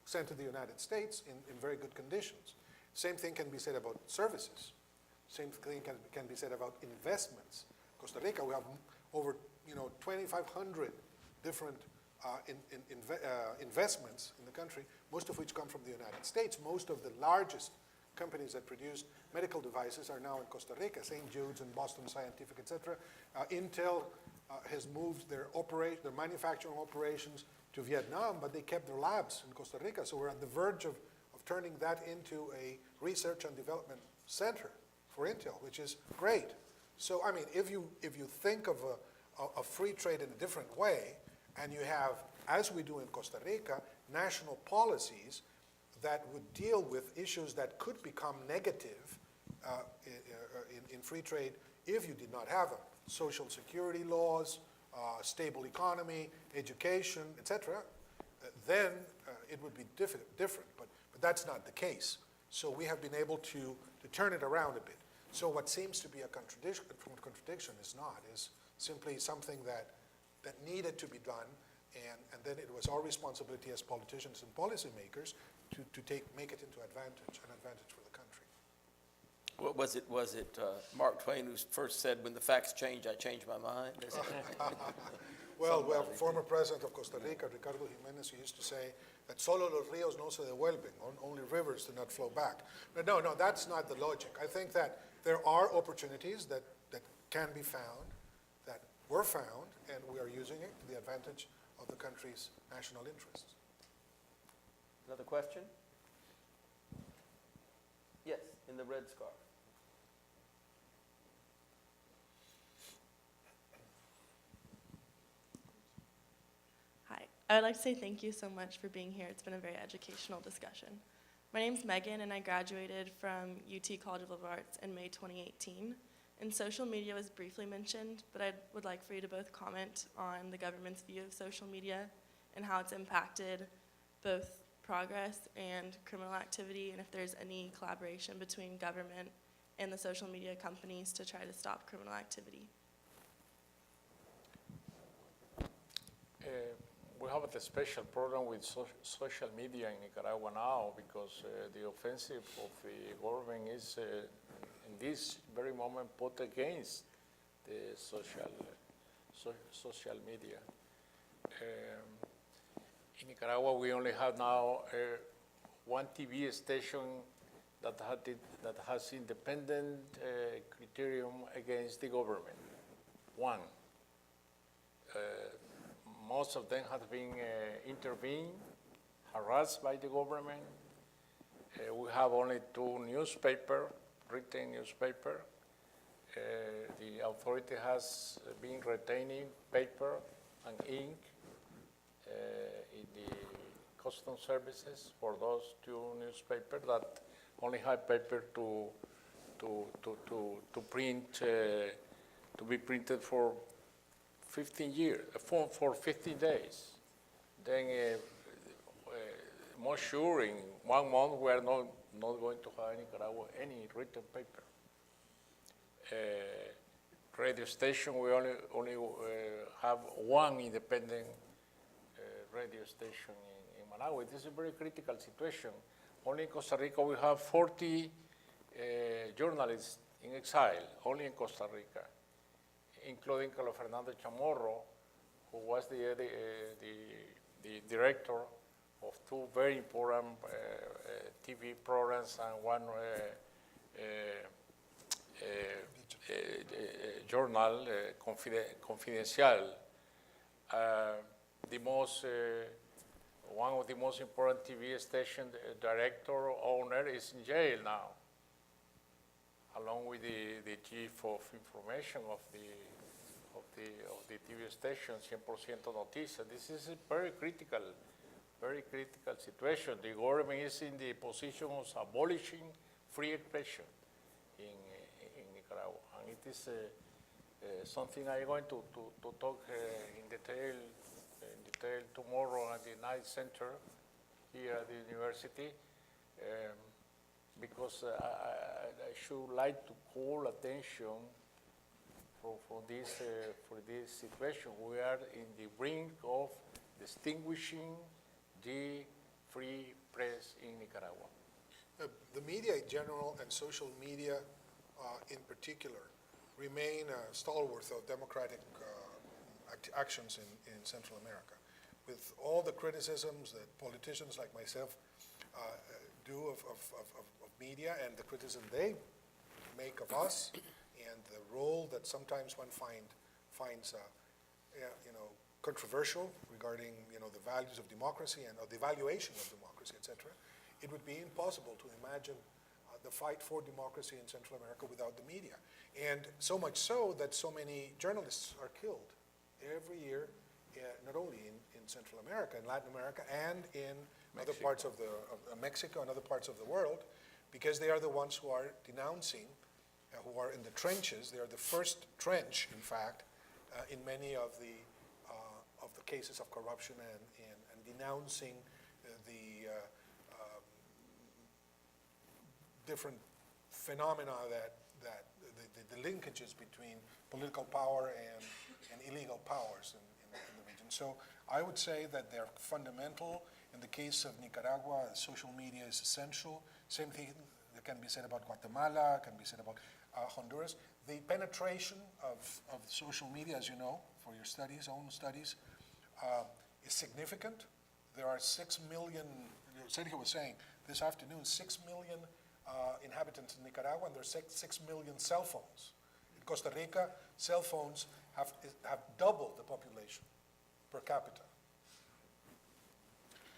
sent to the United States in very good conditions. Same thing can be said about services. Same thing can be said about investments. Costa Rica, we have over 2,500 different investments in the country, most of which come from the United States. Most of the largest companies that produce medical devices are now in Costa Rica, St. Jude's and Boston Scientific, etc. Intel has moved their manufacturing operations to Vietnam, but they kept their labs in Costa Rica. So we're at the verge of turning that into a research and development center for Intel, which is great. So, I mean, if you think of a free trade in a different way, and you have, as we do in Costa Rica, national policies that would deal with issues that could become negative in free trade if you did not have them. Social security laws, stable economy, education, etc., then it would be different. But that's not the case. So we have been able to turn it around a bit. So what seems to be a contradiction is not, is simply something that needed to be done, and then it was our responsibility as politicians and policymakers to make it into an advantage for the country. What was it, Mark Twain who first said, when the facts change, I change my mind? Well, former president of Costa Rica, Ricardo Jimenez, he used to say that solo los ríos no se devuelven, only rivers do not flow back. But no, that's not the logic. I think that there are opportunities that can be found, that were found, and we are using it to the advantage of the country's national interests. Another question? Yes, in the red scarf. Hi, I would like to say thank you so much for being here. It's been a very educational discussion. My name's Megan, and I graduated from UT College of Liberal Arts in May 2018. And social media was briefly mentioned, but I would like for you to both comment on the government's view of social media and how it's impacted both progress and criminal activity, and if there's any collaboration between government and the social media companies to try to stop criminal activity. We have a special program with social media in Nicaragua now because the offensive of the government is in this very moment put against the social media. In Nicaragua, we only have now one TV station that has independent criterion against the government. One. Most of them have been intervened, harassed by the government. We have only two newspapers, written newspaper. The authority has been retaining paper and ink in the custom services for those two newspapers that only have paper to print, to be printed for 15 years, for 15 days. Then, most sure in 1 month we are not going to have in Nicaragua any written paper. Radio station, we only have one independent radio station in Malawi. This is a very critical situation. Only in Costa Rica we have 40 journalists in exile, only in Costa Rica, including Carlos Fernando Chamorro, who was the director of two very important TV programs and one journal, Confidencial. One of the most important TV station director owner is in jail now, along with the chief of information of the TV station, 100% Noticias. This is a very critical situation. The government is in the position of abolishing free expression in Nicaragua, and it is something I'm going to talk in detail tomorrow at the Night Center here at the university. Because I should like to call attention for this situation. We are in the brink of distinguishing the free press in Nicaragua. The media in general and social media in particular remain a stalwart of democratic actions in Central America. With all the criticisms that politicians like myself do of media and the criticism they make of us and the role that sometimes one finds controversial regarding the values of democracy and the evaluation of democracy, etc., it would be impossible to imagine the fight for democracy in Central America without the media. And so much so that so many journalists are killed every year, not only in Central America, in Latin America, and in other parts of Mexico and other parts of the world, because they are the ones who are denouncing, who are in the trenches. They are the first trench, in fact, in many of the cases of corruption and denouncing the different phenomena that the linkages between political power and illegal powers in the region. So I would say that they're fundamental. In the case of Nicaragua, social media is essential. Same thing, the can be said about Guatemala, can be said about Honduras. The penetration of social media, as you know, for your studies, own studies, is significant. There are 6 million, Sergio was saying this afternoon, 6 million inhabitants in Nicaragua, and there's 6 million cell phones. In Costa Rica, cell phones have doubled the population per capita.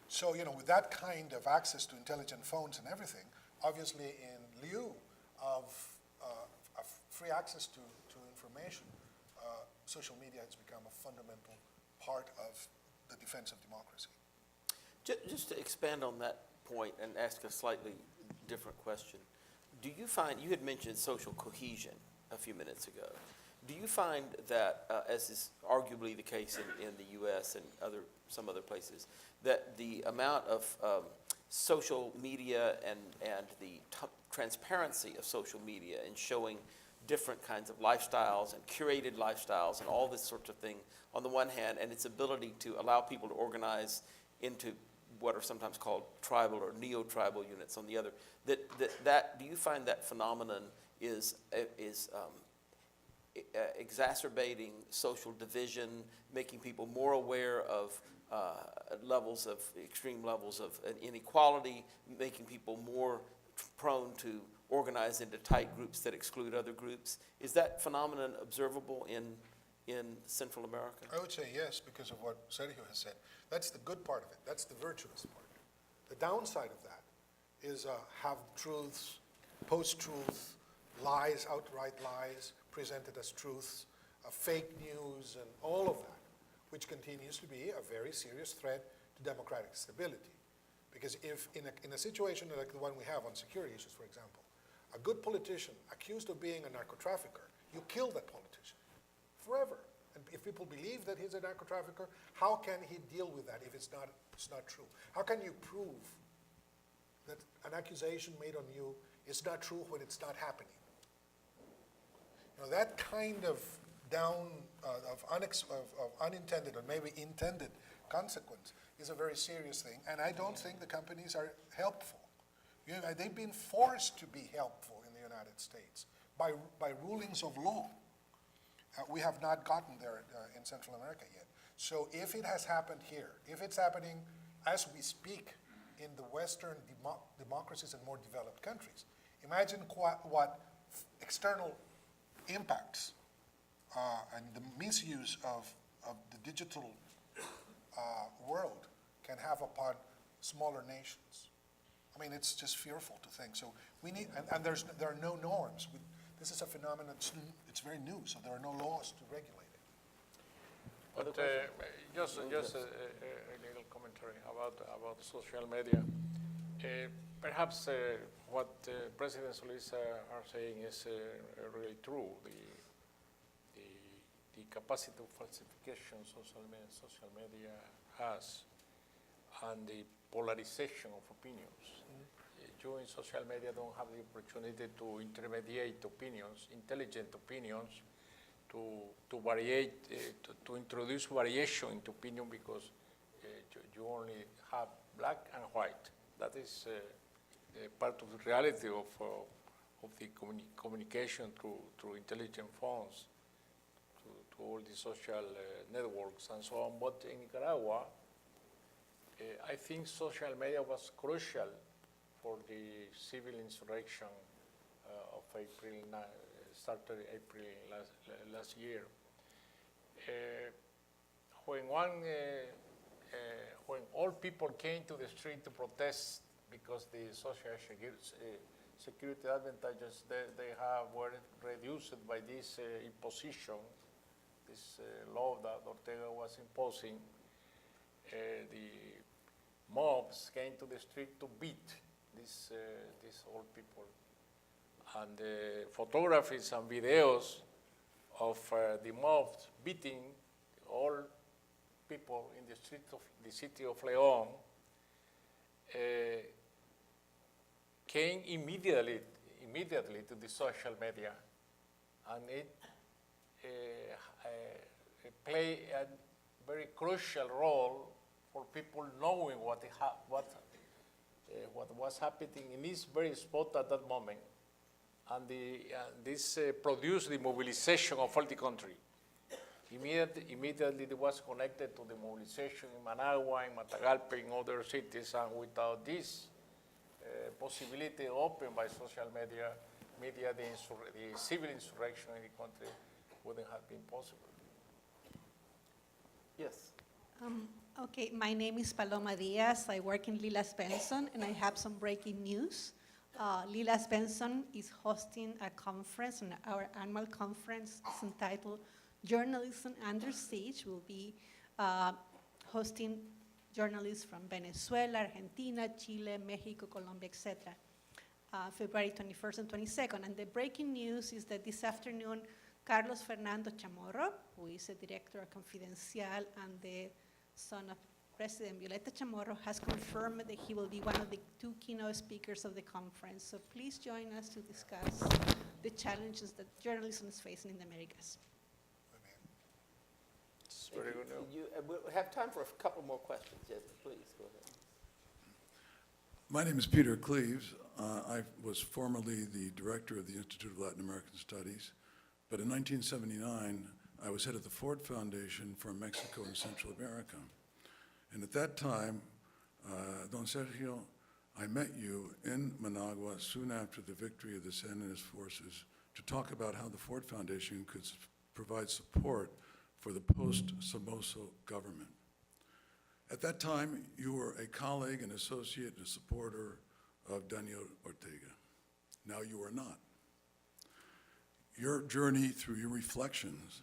So, with that kind of access to intelligent phones and everything, obviously in lieu of free access to information, social media has become a fundamental part of the defense of democracy. Just to expand on that point and ask a slightly different question, do you find, you had mentioned social cohesion a few minutes ago, do you find that, as is arguably the case in the U.S. and some other places, that the amount of social media and the transparency of social media in showing different kinds of lifestyles and curated lifestyles and all this sort of thing on the one hand, and its ability to allow people to organize into what are sometimes called tribal or neo-tribal units on the other, that do you find that phenomenon is exacerbating social division, making people more aware of extreme levels of inequality, making people more prone to organize into tight groups that exclude other groups? Is that phenomenon observable in Central America? I would say yes, because of what Sergio has said. That's the good part of it. That's the virtuous part. The downside of that is half-truths, post-truth, lies, outright lies, presented as truths, fake news, and all of that, which continues to be a very serious threat to democratic stability. Because if in a situation like the one we have on security issues, for example, a good politician accused of being a narco-trafficker, you kill that politician forever. And if people believe that he's a narco-trafficker, how can he deal with that if it's not true? How can you prove that an accusation made on you is not true when it's not happening? That kind of unintended or maybe intended consequence is a very serious thing, and I don't think the companies are helpful. They've been forced to be helpful in the United States by rulings of law. We have not gotten there in Central America yet. So if it has happened here, if it's happening as we speak in the Western democracies and more developed countries, imagine what external impacts and the misuse of the digital world can have upon smaller nations. I mean, it's just fearful to think. So we need, and there are no norms. This is a phenomenon, it's very new, so there are no laws to regulate it. But just a little commentary about social media. Perhaps what President Solis are saying is really true. The capacity of falsification social media has, and the polarization of opinions. You in social media don't have the opportunity to intermediate opinions, intelligent opinions, to variate, to introduce variation into opinion, because you only have black and white. That is part of the reality of the communication through intelligent phones, to all the social networks and so on. But in Nicaragua, I think social media was crucial for the civil insurrection of April, started April last year. When all people came to the street to protest because the social security advantages they have were reduced by this imposition, this law that Ortega was imposing, the mobs came to the street to beat these old people. And photographies and videos of the mobs beating all people in the streets of the city of León came immediately to the social media, and it played a very crucial role for people knowing what what was happening in this very spot at that moment. And this produced the mobilization of all the country. Immediately it was connected to the mobilization in Managua, in Matagalpa, in other cities, and without this possibility opened by social media, the civil insurrection in the country wouldn't have been possible. Yes. Okay, my name is Paloma Diaz. I work in Lilas Benson, and I have some breaking news. Lilas Benson is hosting a conference, our annual conference. It's entitled Journalism Under Siege. We'll be hosting journalists from Venezuela, Argentina, Chile, Mexico, Colombia, etc. February 21st and 22nd. And the breaking news is that this afternoon, Carlos Fernando Chamorro, who is the director of Confidencial and the son of President Violeta Chamorro, has confirmed that he will be one of the 2 keynote speakers of the conference. So please join us to discuss the challenges that journalism is facing in the Americas. It's very good news. We'll have time for a couple more questions. Yes, please, go ahead. My name is Peter Cleaves. I was formerly the director of the Institute of Latin American Studies, but in 1979, I was head of the Ford Foundation for Mexico and Central America. And at that time, Don Sergio, I met you in Managua soon after the victory of the Sandinist forces to talk about how the Ford Foundation could provide support for the post-Somoza government. At that time, you were a colleague, an associate, and a supporter of Daniel Ortega. Now you are not. Your journey through your reflections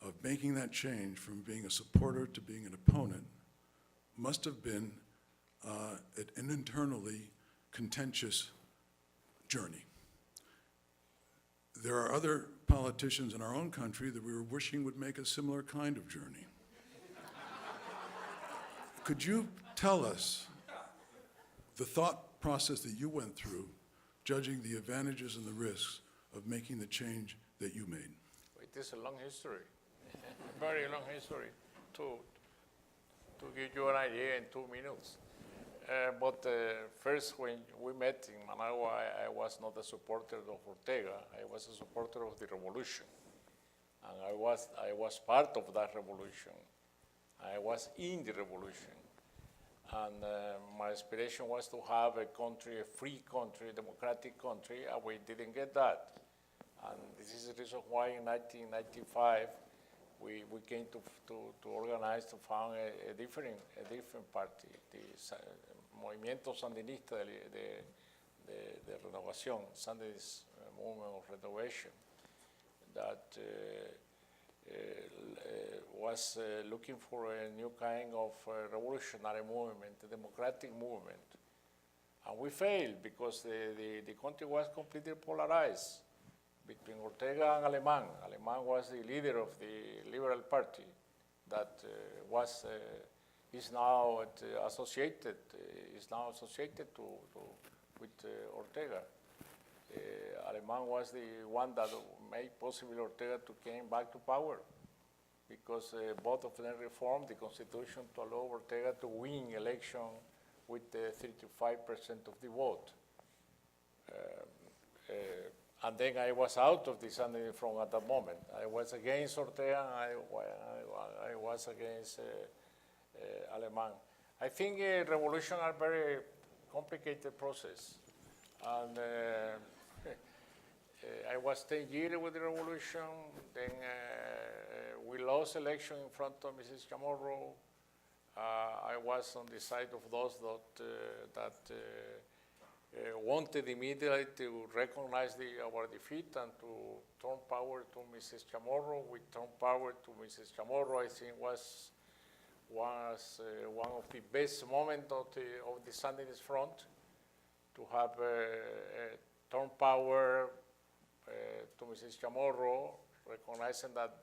of making that change from being a supporter to being an opponent must have been an internally contentious journey. There are other politicians in our own country that we were wishing would make a similar kind of journey. Could you tell us the thought process that you went through, judging the advantages and the risks of making the change that you made? It is a long history, a very long history, to give you an idea in 2 minutes. But first, when we met in Managua, I was not a supporter of Ortega. I was a supporter of the revolution. And I was part of that revolution. I was in the revolution. And my aspiration was to have a country, a free country, a democratic country, and we didn't get that. And this is the reason why in 1995, we came to organize, to found a different party, the Movimiento Sandinista de Renovación, Sandinist Movement of Renovation, that was looking for a new kind of revolutionary movement, a democratic movement. And we failed because the country was completely polarized between Ortega and Alemán. Alemán was the leader of the Liberal Party that is now associated with Ortega. Alemán was the one that made possible Ortega to came back to power, because both of them reformed the constitution to allow Ortega to win election with 35% of the vote. And then I was out of the Sandinist front at that moment. I was against Ortega, and I was against Alemán. I think revolution are very complicated process. And I was 10 years with the revolution. Then we lost election in front of Mrs. Chamorro. I was on the side of those that wanted immediately to recognize our defeat and to turn power to Mrs. Chamorro. We turned power to Mrs. Chamorro. I think was one of the best moments of the Sandinist front, to have turn power to Mrs. Chamorro, recognizing that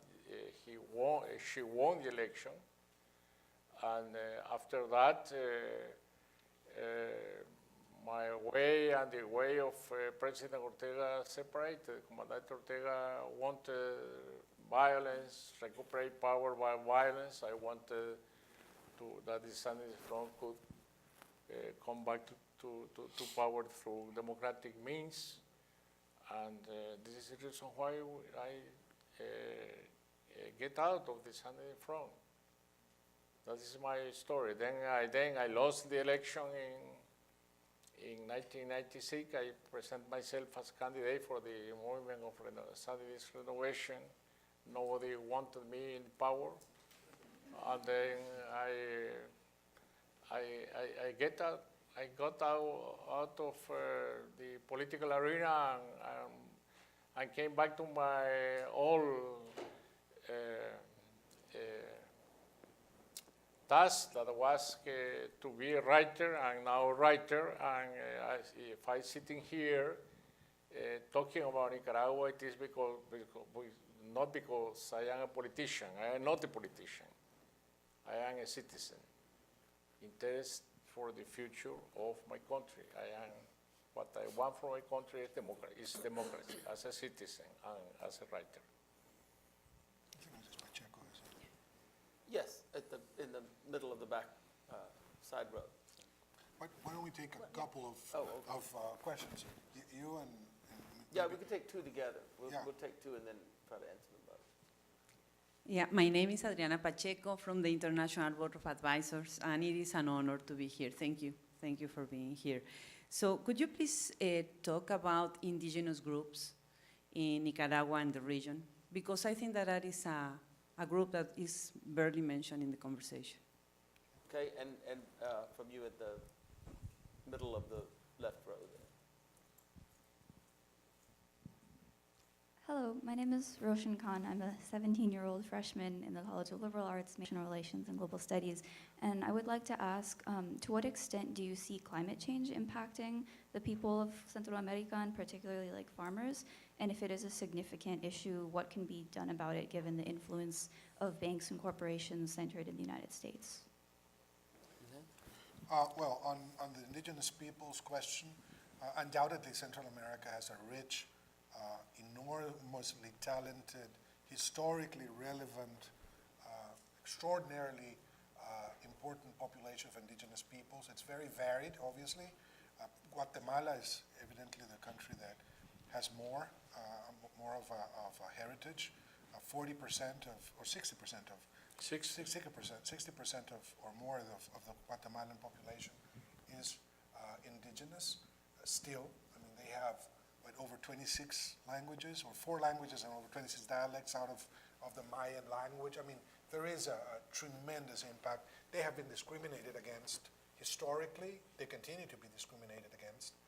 she won the election. And after that, my way and the way of President Ortega separated. Comandante Ortega wanted violence, recuperate power by violence. I wanted that the Sandinist front could come back to power through democratic means. And this is the reason why I get out of the Sunday front. That is my story. Then I lost the election in 1996. I present myself as candidate for the movement of Sunday renovation. Nobody wanted me in power. And then I got out of the political arena and came back to my old task that was to be a writer, and now a writer. And if I'm sitting here talking about Nicaragua, it is not because I am a politician. I am not a politician. I am a citizen. Interest for the future of my country. What I want from my country is democracy as a citizen and as a writer. I think Mrs. Pacheco is it. Yes, in the middle of the back side row. Why don't we take a couple of, Oh, okay. questions? You and Yeah, we can take two together. We'll Yeah. take two and then try to answer them both. Yeah, my name is Adriana Pacheco from the International Board of Advisors, and it is an honor to be here. Thank you. Thank you for being here. So could you please talk about indigenous groups in Nicaragua and the region? Because I think that is a group that is barely mentioned in the conversation. Okay, and from you at the middle of the left row there. Hello, my name is Roshan Khan. I'm a 17-year-old freshman in the College of Liberal Arts, International Relations, and Global Studies. And I would like to ask, to what extent do you see climate change impacting the people of Central America, and particularly like farmers? And if it is a significant issue, what can be done about it given the influence of banks and corporations centered in the United States? Well, on the indigenous peoples question, undoubtedly Central America has a rich, enormously talented, historically relevant, extraordinarily important population of indigenous peoples. It's very varied, obviously. Guatemala is evidently the country that has more of a heritage. 40% of, or 60% of, 60% of, or more of the Guatemalan population is indigenous. Still, I mean, they have over 26 languages, or 4 languages and over 26 dialects out of the Mayan language. I mean, there is a tremendous impact. They have been discriminated against historically. They continue to be discriminated against.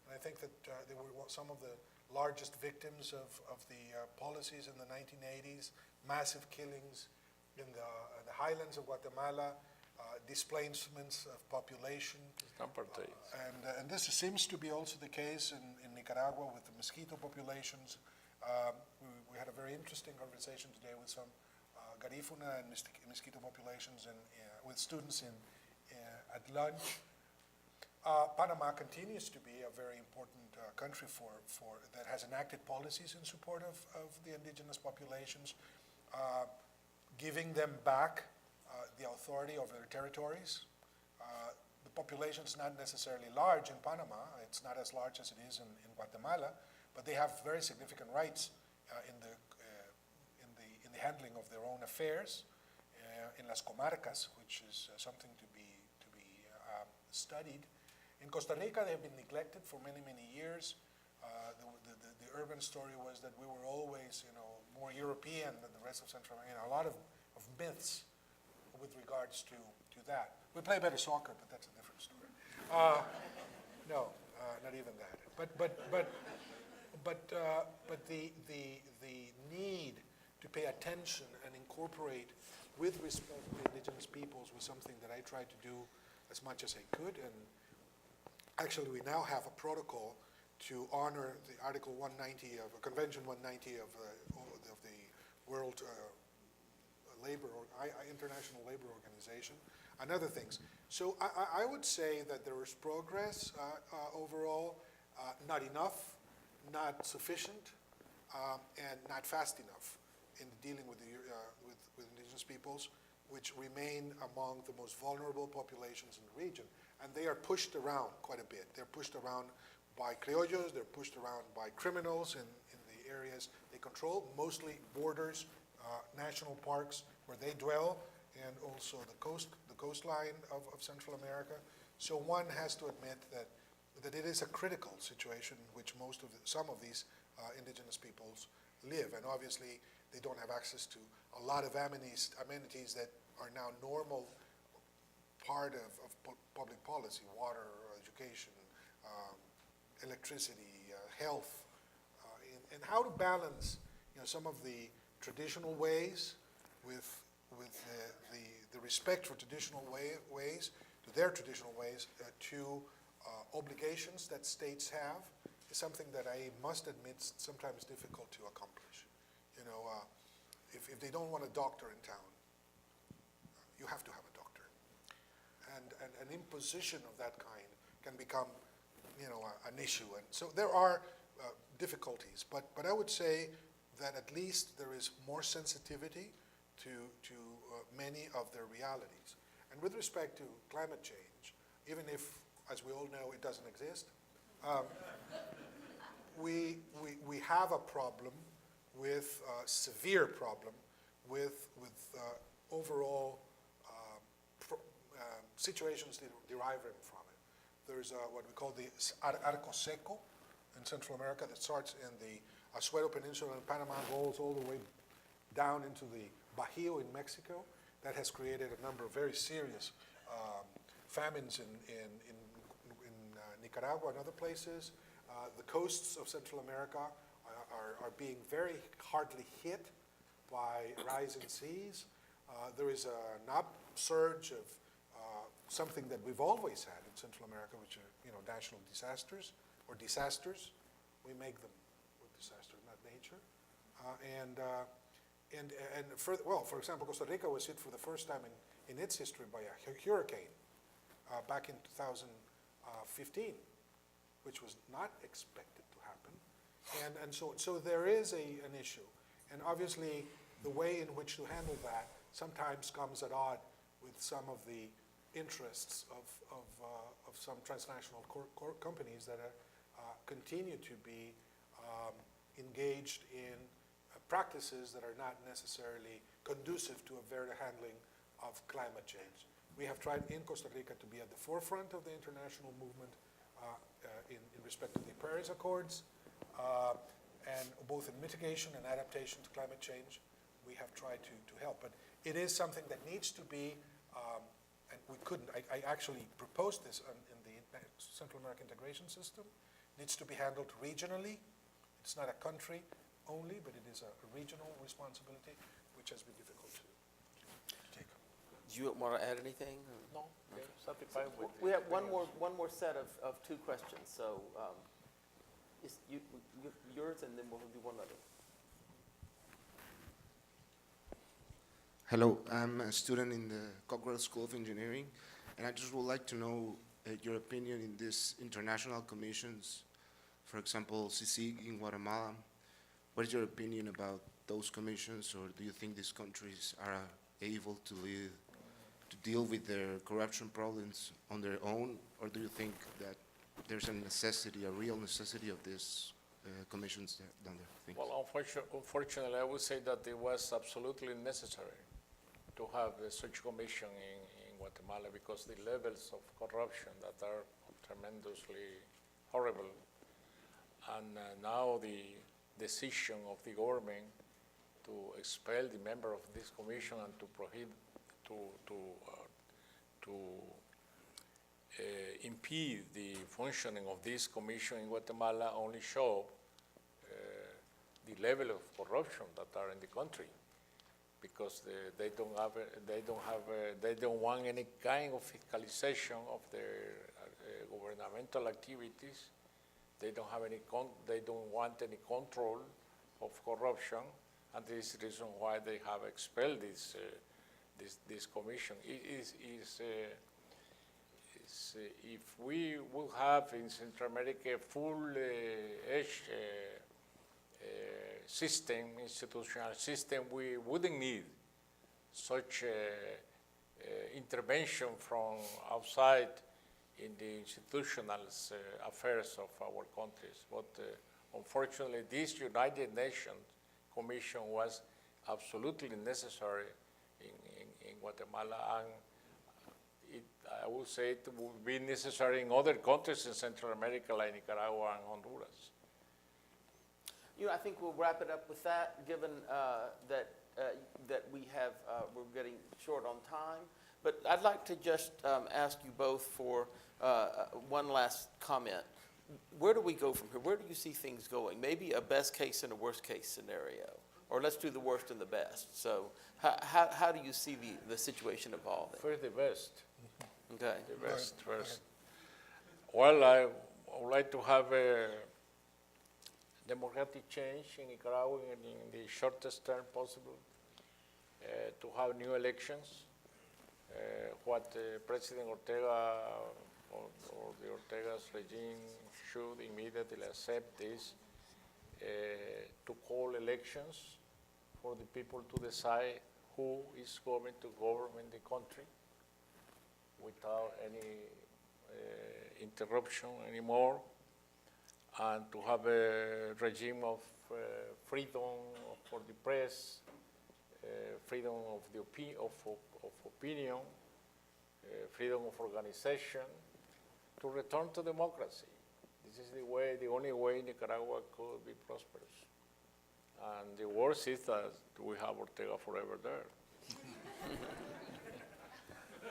And I think that they were some of the largest victims of the policies in the 1980s, massive killings in the highlands of Guatemala, displacements of population. And this seems to be also the case in Nicaragua with the mosquito populations. We had a very interesting conversation today with some Garifuna and mosquito populations and with students at lunch. Panama continues to be a very important country that has enacted policies in support of the indigenous populations, giving them back the authority over their territories. The population is not necessarily large in Panama. It's not as large as it is in Guatemala, but they have very significant rights in the handling of their own affairs in las comarcas, which is something to be studied. In Costa Rica, they have been neglected for many, many years. The urban story was that we were always, more European than the rest of Central America. A lot of myths with regards to that. We play better soccer, but that's a different story. No, not even that. But the need to pay attention and incorporate with respect to indigenous peoples was something that I tried to do as much as I could. And actually, we now have a protocol to honor the Article 190 of Convention 190 of the World International Labor Organization, and other things. So I would say that there is progress overall, not enough, not sufficient, and not fast enough in dealing with indigenous peoples. which remain among the most vulnerable populations in the region. And they are pushed around quite a bit. They're pushed around by criollos, they're pushed around by criminals in the areas they control, mostly borders, national parks where they dwell, and also the coastline of Central America. So one has to admit that it is a critical situation in which some of these indigenous peoples live. And obviously, they don't have access to a lot of amenities that are now normal part of public policy: water, education, electricity, health, and how to balance, some of the traditional ways with the respect for traditional ways, to their traditional ways, to obligations that states have, is something that I must admit is sometimes difficult to accomplish. If they don't want a doctor in town, you have to have a doctor. And an imposition of that kind can become, an issue. And so there are difficulties, but I would say that at least there is more sensitivity to many of their realities. And with respect to climate change, even if, as we all know, it doesn't exist, we have a problem with severe problem with overall situations deriving from it. There's what we call the Arco Seco in Central America that starts in the Azuero Peninsula in Panama, goes all the way down into the Bajío in Mexico. That has created a number of very serious famines in Nicaragua and other places. The coasts of Central America are being very hardly hit by rising seas. There is an upsurge of something that we've always had in Central America, which are national disasters or disasters. We make them with disasters, not nature. For example, Costa Rica was hit for the first time in its history by a hurricane back in 2015, which was not expected to happen. And so there is an issue. And obviously, the way in which to handle that sometimes comes at odds with some of the interests of some transnational companies that continue to be engaged in practices that are not necessarily conducive to a better handling of climate change. We have tried in Costa Rica to be at the forefront of the international movement in respect to the Paris Accords, and both in mitigation and adaptation to climate change, we have tried to help. But it is something that needs to be, and we couldn't, I actually proposed this in the Central American integration system, needs to be handled regionally. It's not a country only, but it is a regional responsibility, which has been difficult to take. Do you want to add anything? No, okay, satisfied with We the have one opinions. more set of two questions. So yours, and then we'll do one other. Hello, I'm a student in the Cockrell School of Engineering, and I just would like to know your opinion in these international commissions, for example, CICIG in Guatemala. What is your opinion about those commissions, or do you think these countries are able to deal with their corruption problems on their own, or do you think that there's a necessity, a real necessity of these commissions down there? Thanks. Well, unfortunately, I would say that it was absolutely necessary to have such commission in Guatemala, because the levels of corruption that are tremendously horrible, and now the decision of the government to expel the member of this commission and to prohibit, to impede the functioning of this commission in Guatemala only show the level of corruption that are in the country, because they don't want any kind of fiscalization of their governmental activities. They don't want any control of corruption, and this is the reason why they have expelled this commission. If we will have in Central America a full-edged institutional system, we wouldn't need such intervention from outside in the institutional affairs of our countries. But unfortunately, this United Nations Commission was absolutely necessary in Guatemala, and I would say it would be necessary in other countries in Central America like Nicaragua and Honduras. You know, I think we'll wrap it up with that, given that we have, we're getting short on time. But I'd like to just ask you both for one last comment. Where do we go from here? Where do you see things going? Maybe a best case and a worst case scenario, or let's do the worst and the best. So how do you see the situation evolving? First, the best. Okay. The best first. Well, I would like to have a democratic change in Nicaragua in the shortest term possible, to have new elections. What President Ortega or the Ortega's regime should immediately accept is to call elections for the people to decide who is going to govern the country without any interruption anymore, and to have a regime of freedom for the press, freedom of opinion, freedom of organization, to return to democracy. This is the only way Nicaragua could be prosperous. And the worst is that we have Ortega forever there.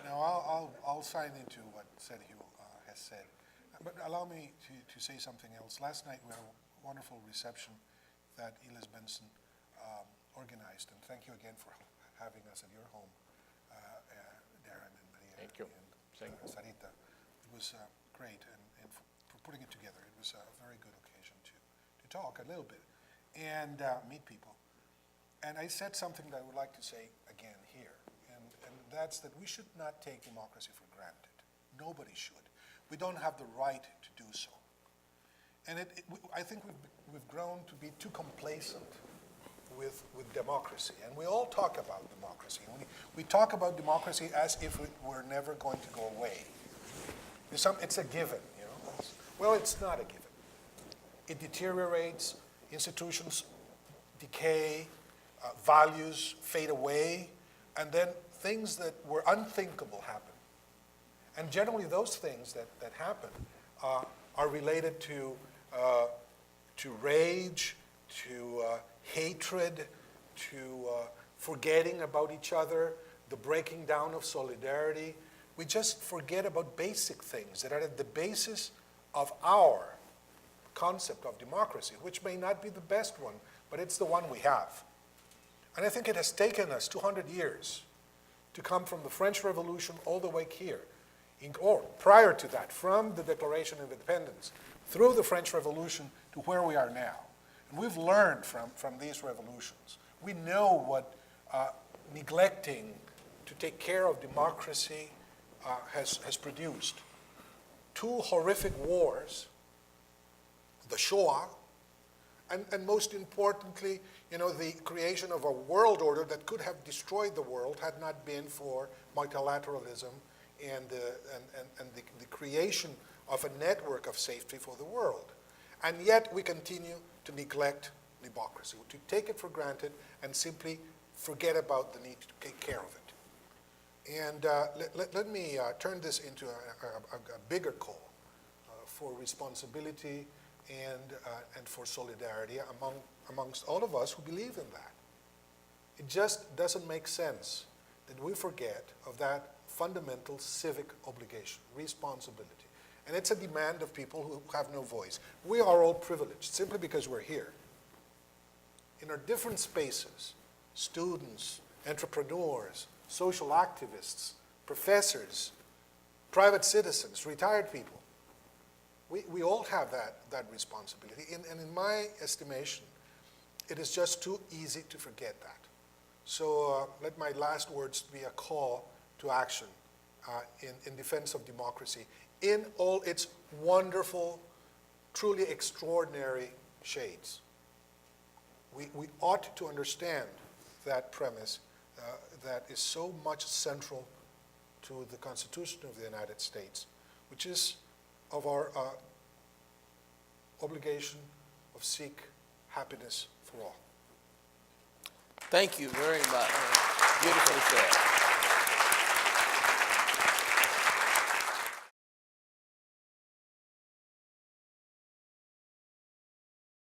Now, I'll sign into what Sergio has said, but allow me to say something else. Last night, we had a wonderful reception that Iles Benson organized, and thank you again for having us at your home, Darren and Maria. Thank you. And Sarita. It was great, and for putting it together. It was a very good occasion to talk a little bit and meet people. And I said something that I would like to say again here, and that's that we should not take democracy for granted. Nobody should. We don't have the right to do so. And I think we've grown to be too complacent with democracy. And we all talk about democracy. We talk about democracy as if it were never going to go away. It's a given, you know. Well, it's not a given. It deteriorates, institutions decay, values fade away, and then things that were unthinkable happen. And generally those things that happen are related to rage, to hatred, to forgetting about each other, the breaking down of solidarity. We just forget about basic things that are at the basis of our concept of democracy, which may not be the best one, but it's the one we have. And I think it has taken us 200 years to come from the French Revolution all the way here, or prior to that, from the Declaration of Independence, through the French Revolution to where we are now. And we've learned from these revolutions. We know what neglecting to take care of democracy has produced. 2 horrific wars, the Shoah, and most importantly, you know, the creation of a world order that could have destroyed the world had not been for multilateralism and the creation of a network of safety for the world. And yet we continue to neglect democracy, to take it for granted and simply forget about the need to take care of it. And let me turn this into a bigger call for responsibility and for solidarity amongst all of us who believe in that. It just doesn't make sense that we forget of that fundamental civic obligation, responsibility. And it's a demand of people who have no voice. We are all privileged simply because we're here. In our different spaces, students, entrepreneurs, social activists, professors, private citizens, retired people, we all have that responsibility. And in my estimation, it is just too easy to forget that. So let my last words be a call to action in defense of democracy in all its wonderful, truly extraordinary shades. We ought to understand that premise that is so much central to the Constitution of the United States, which is of our obligation of seek happiness for all. Thank you very much. Beautifully said.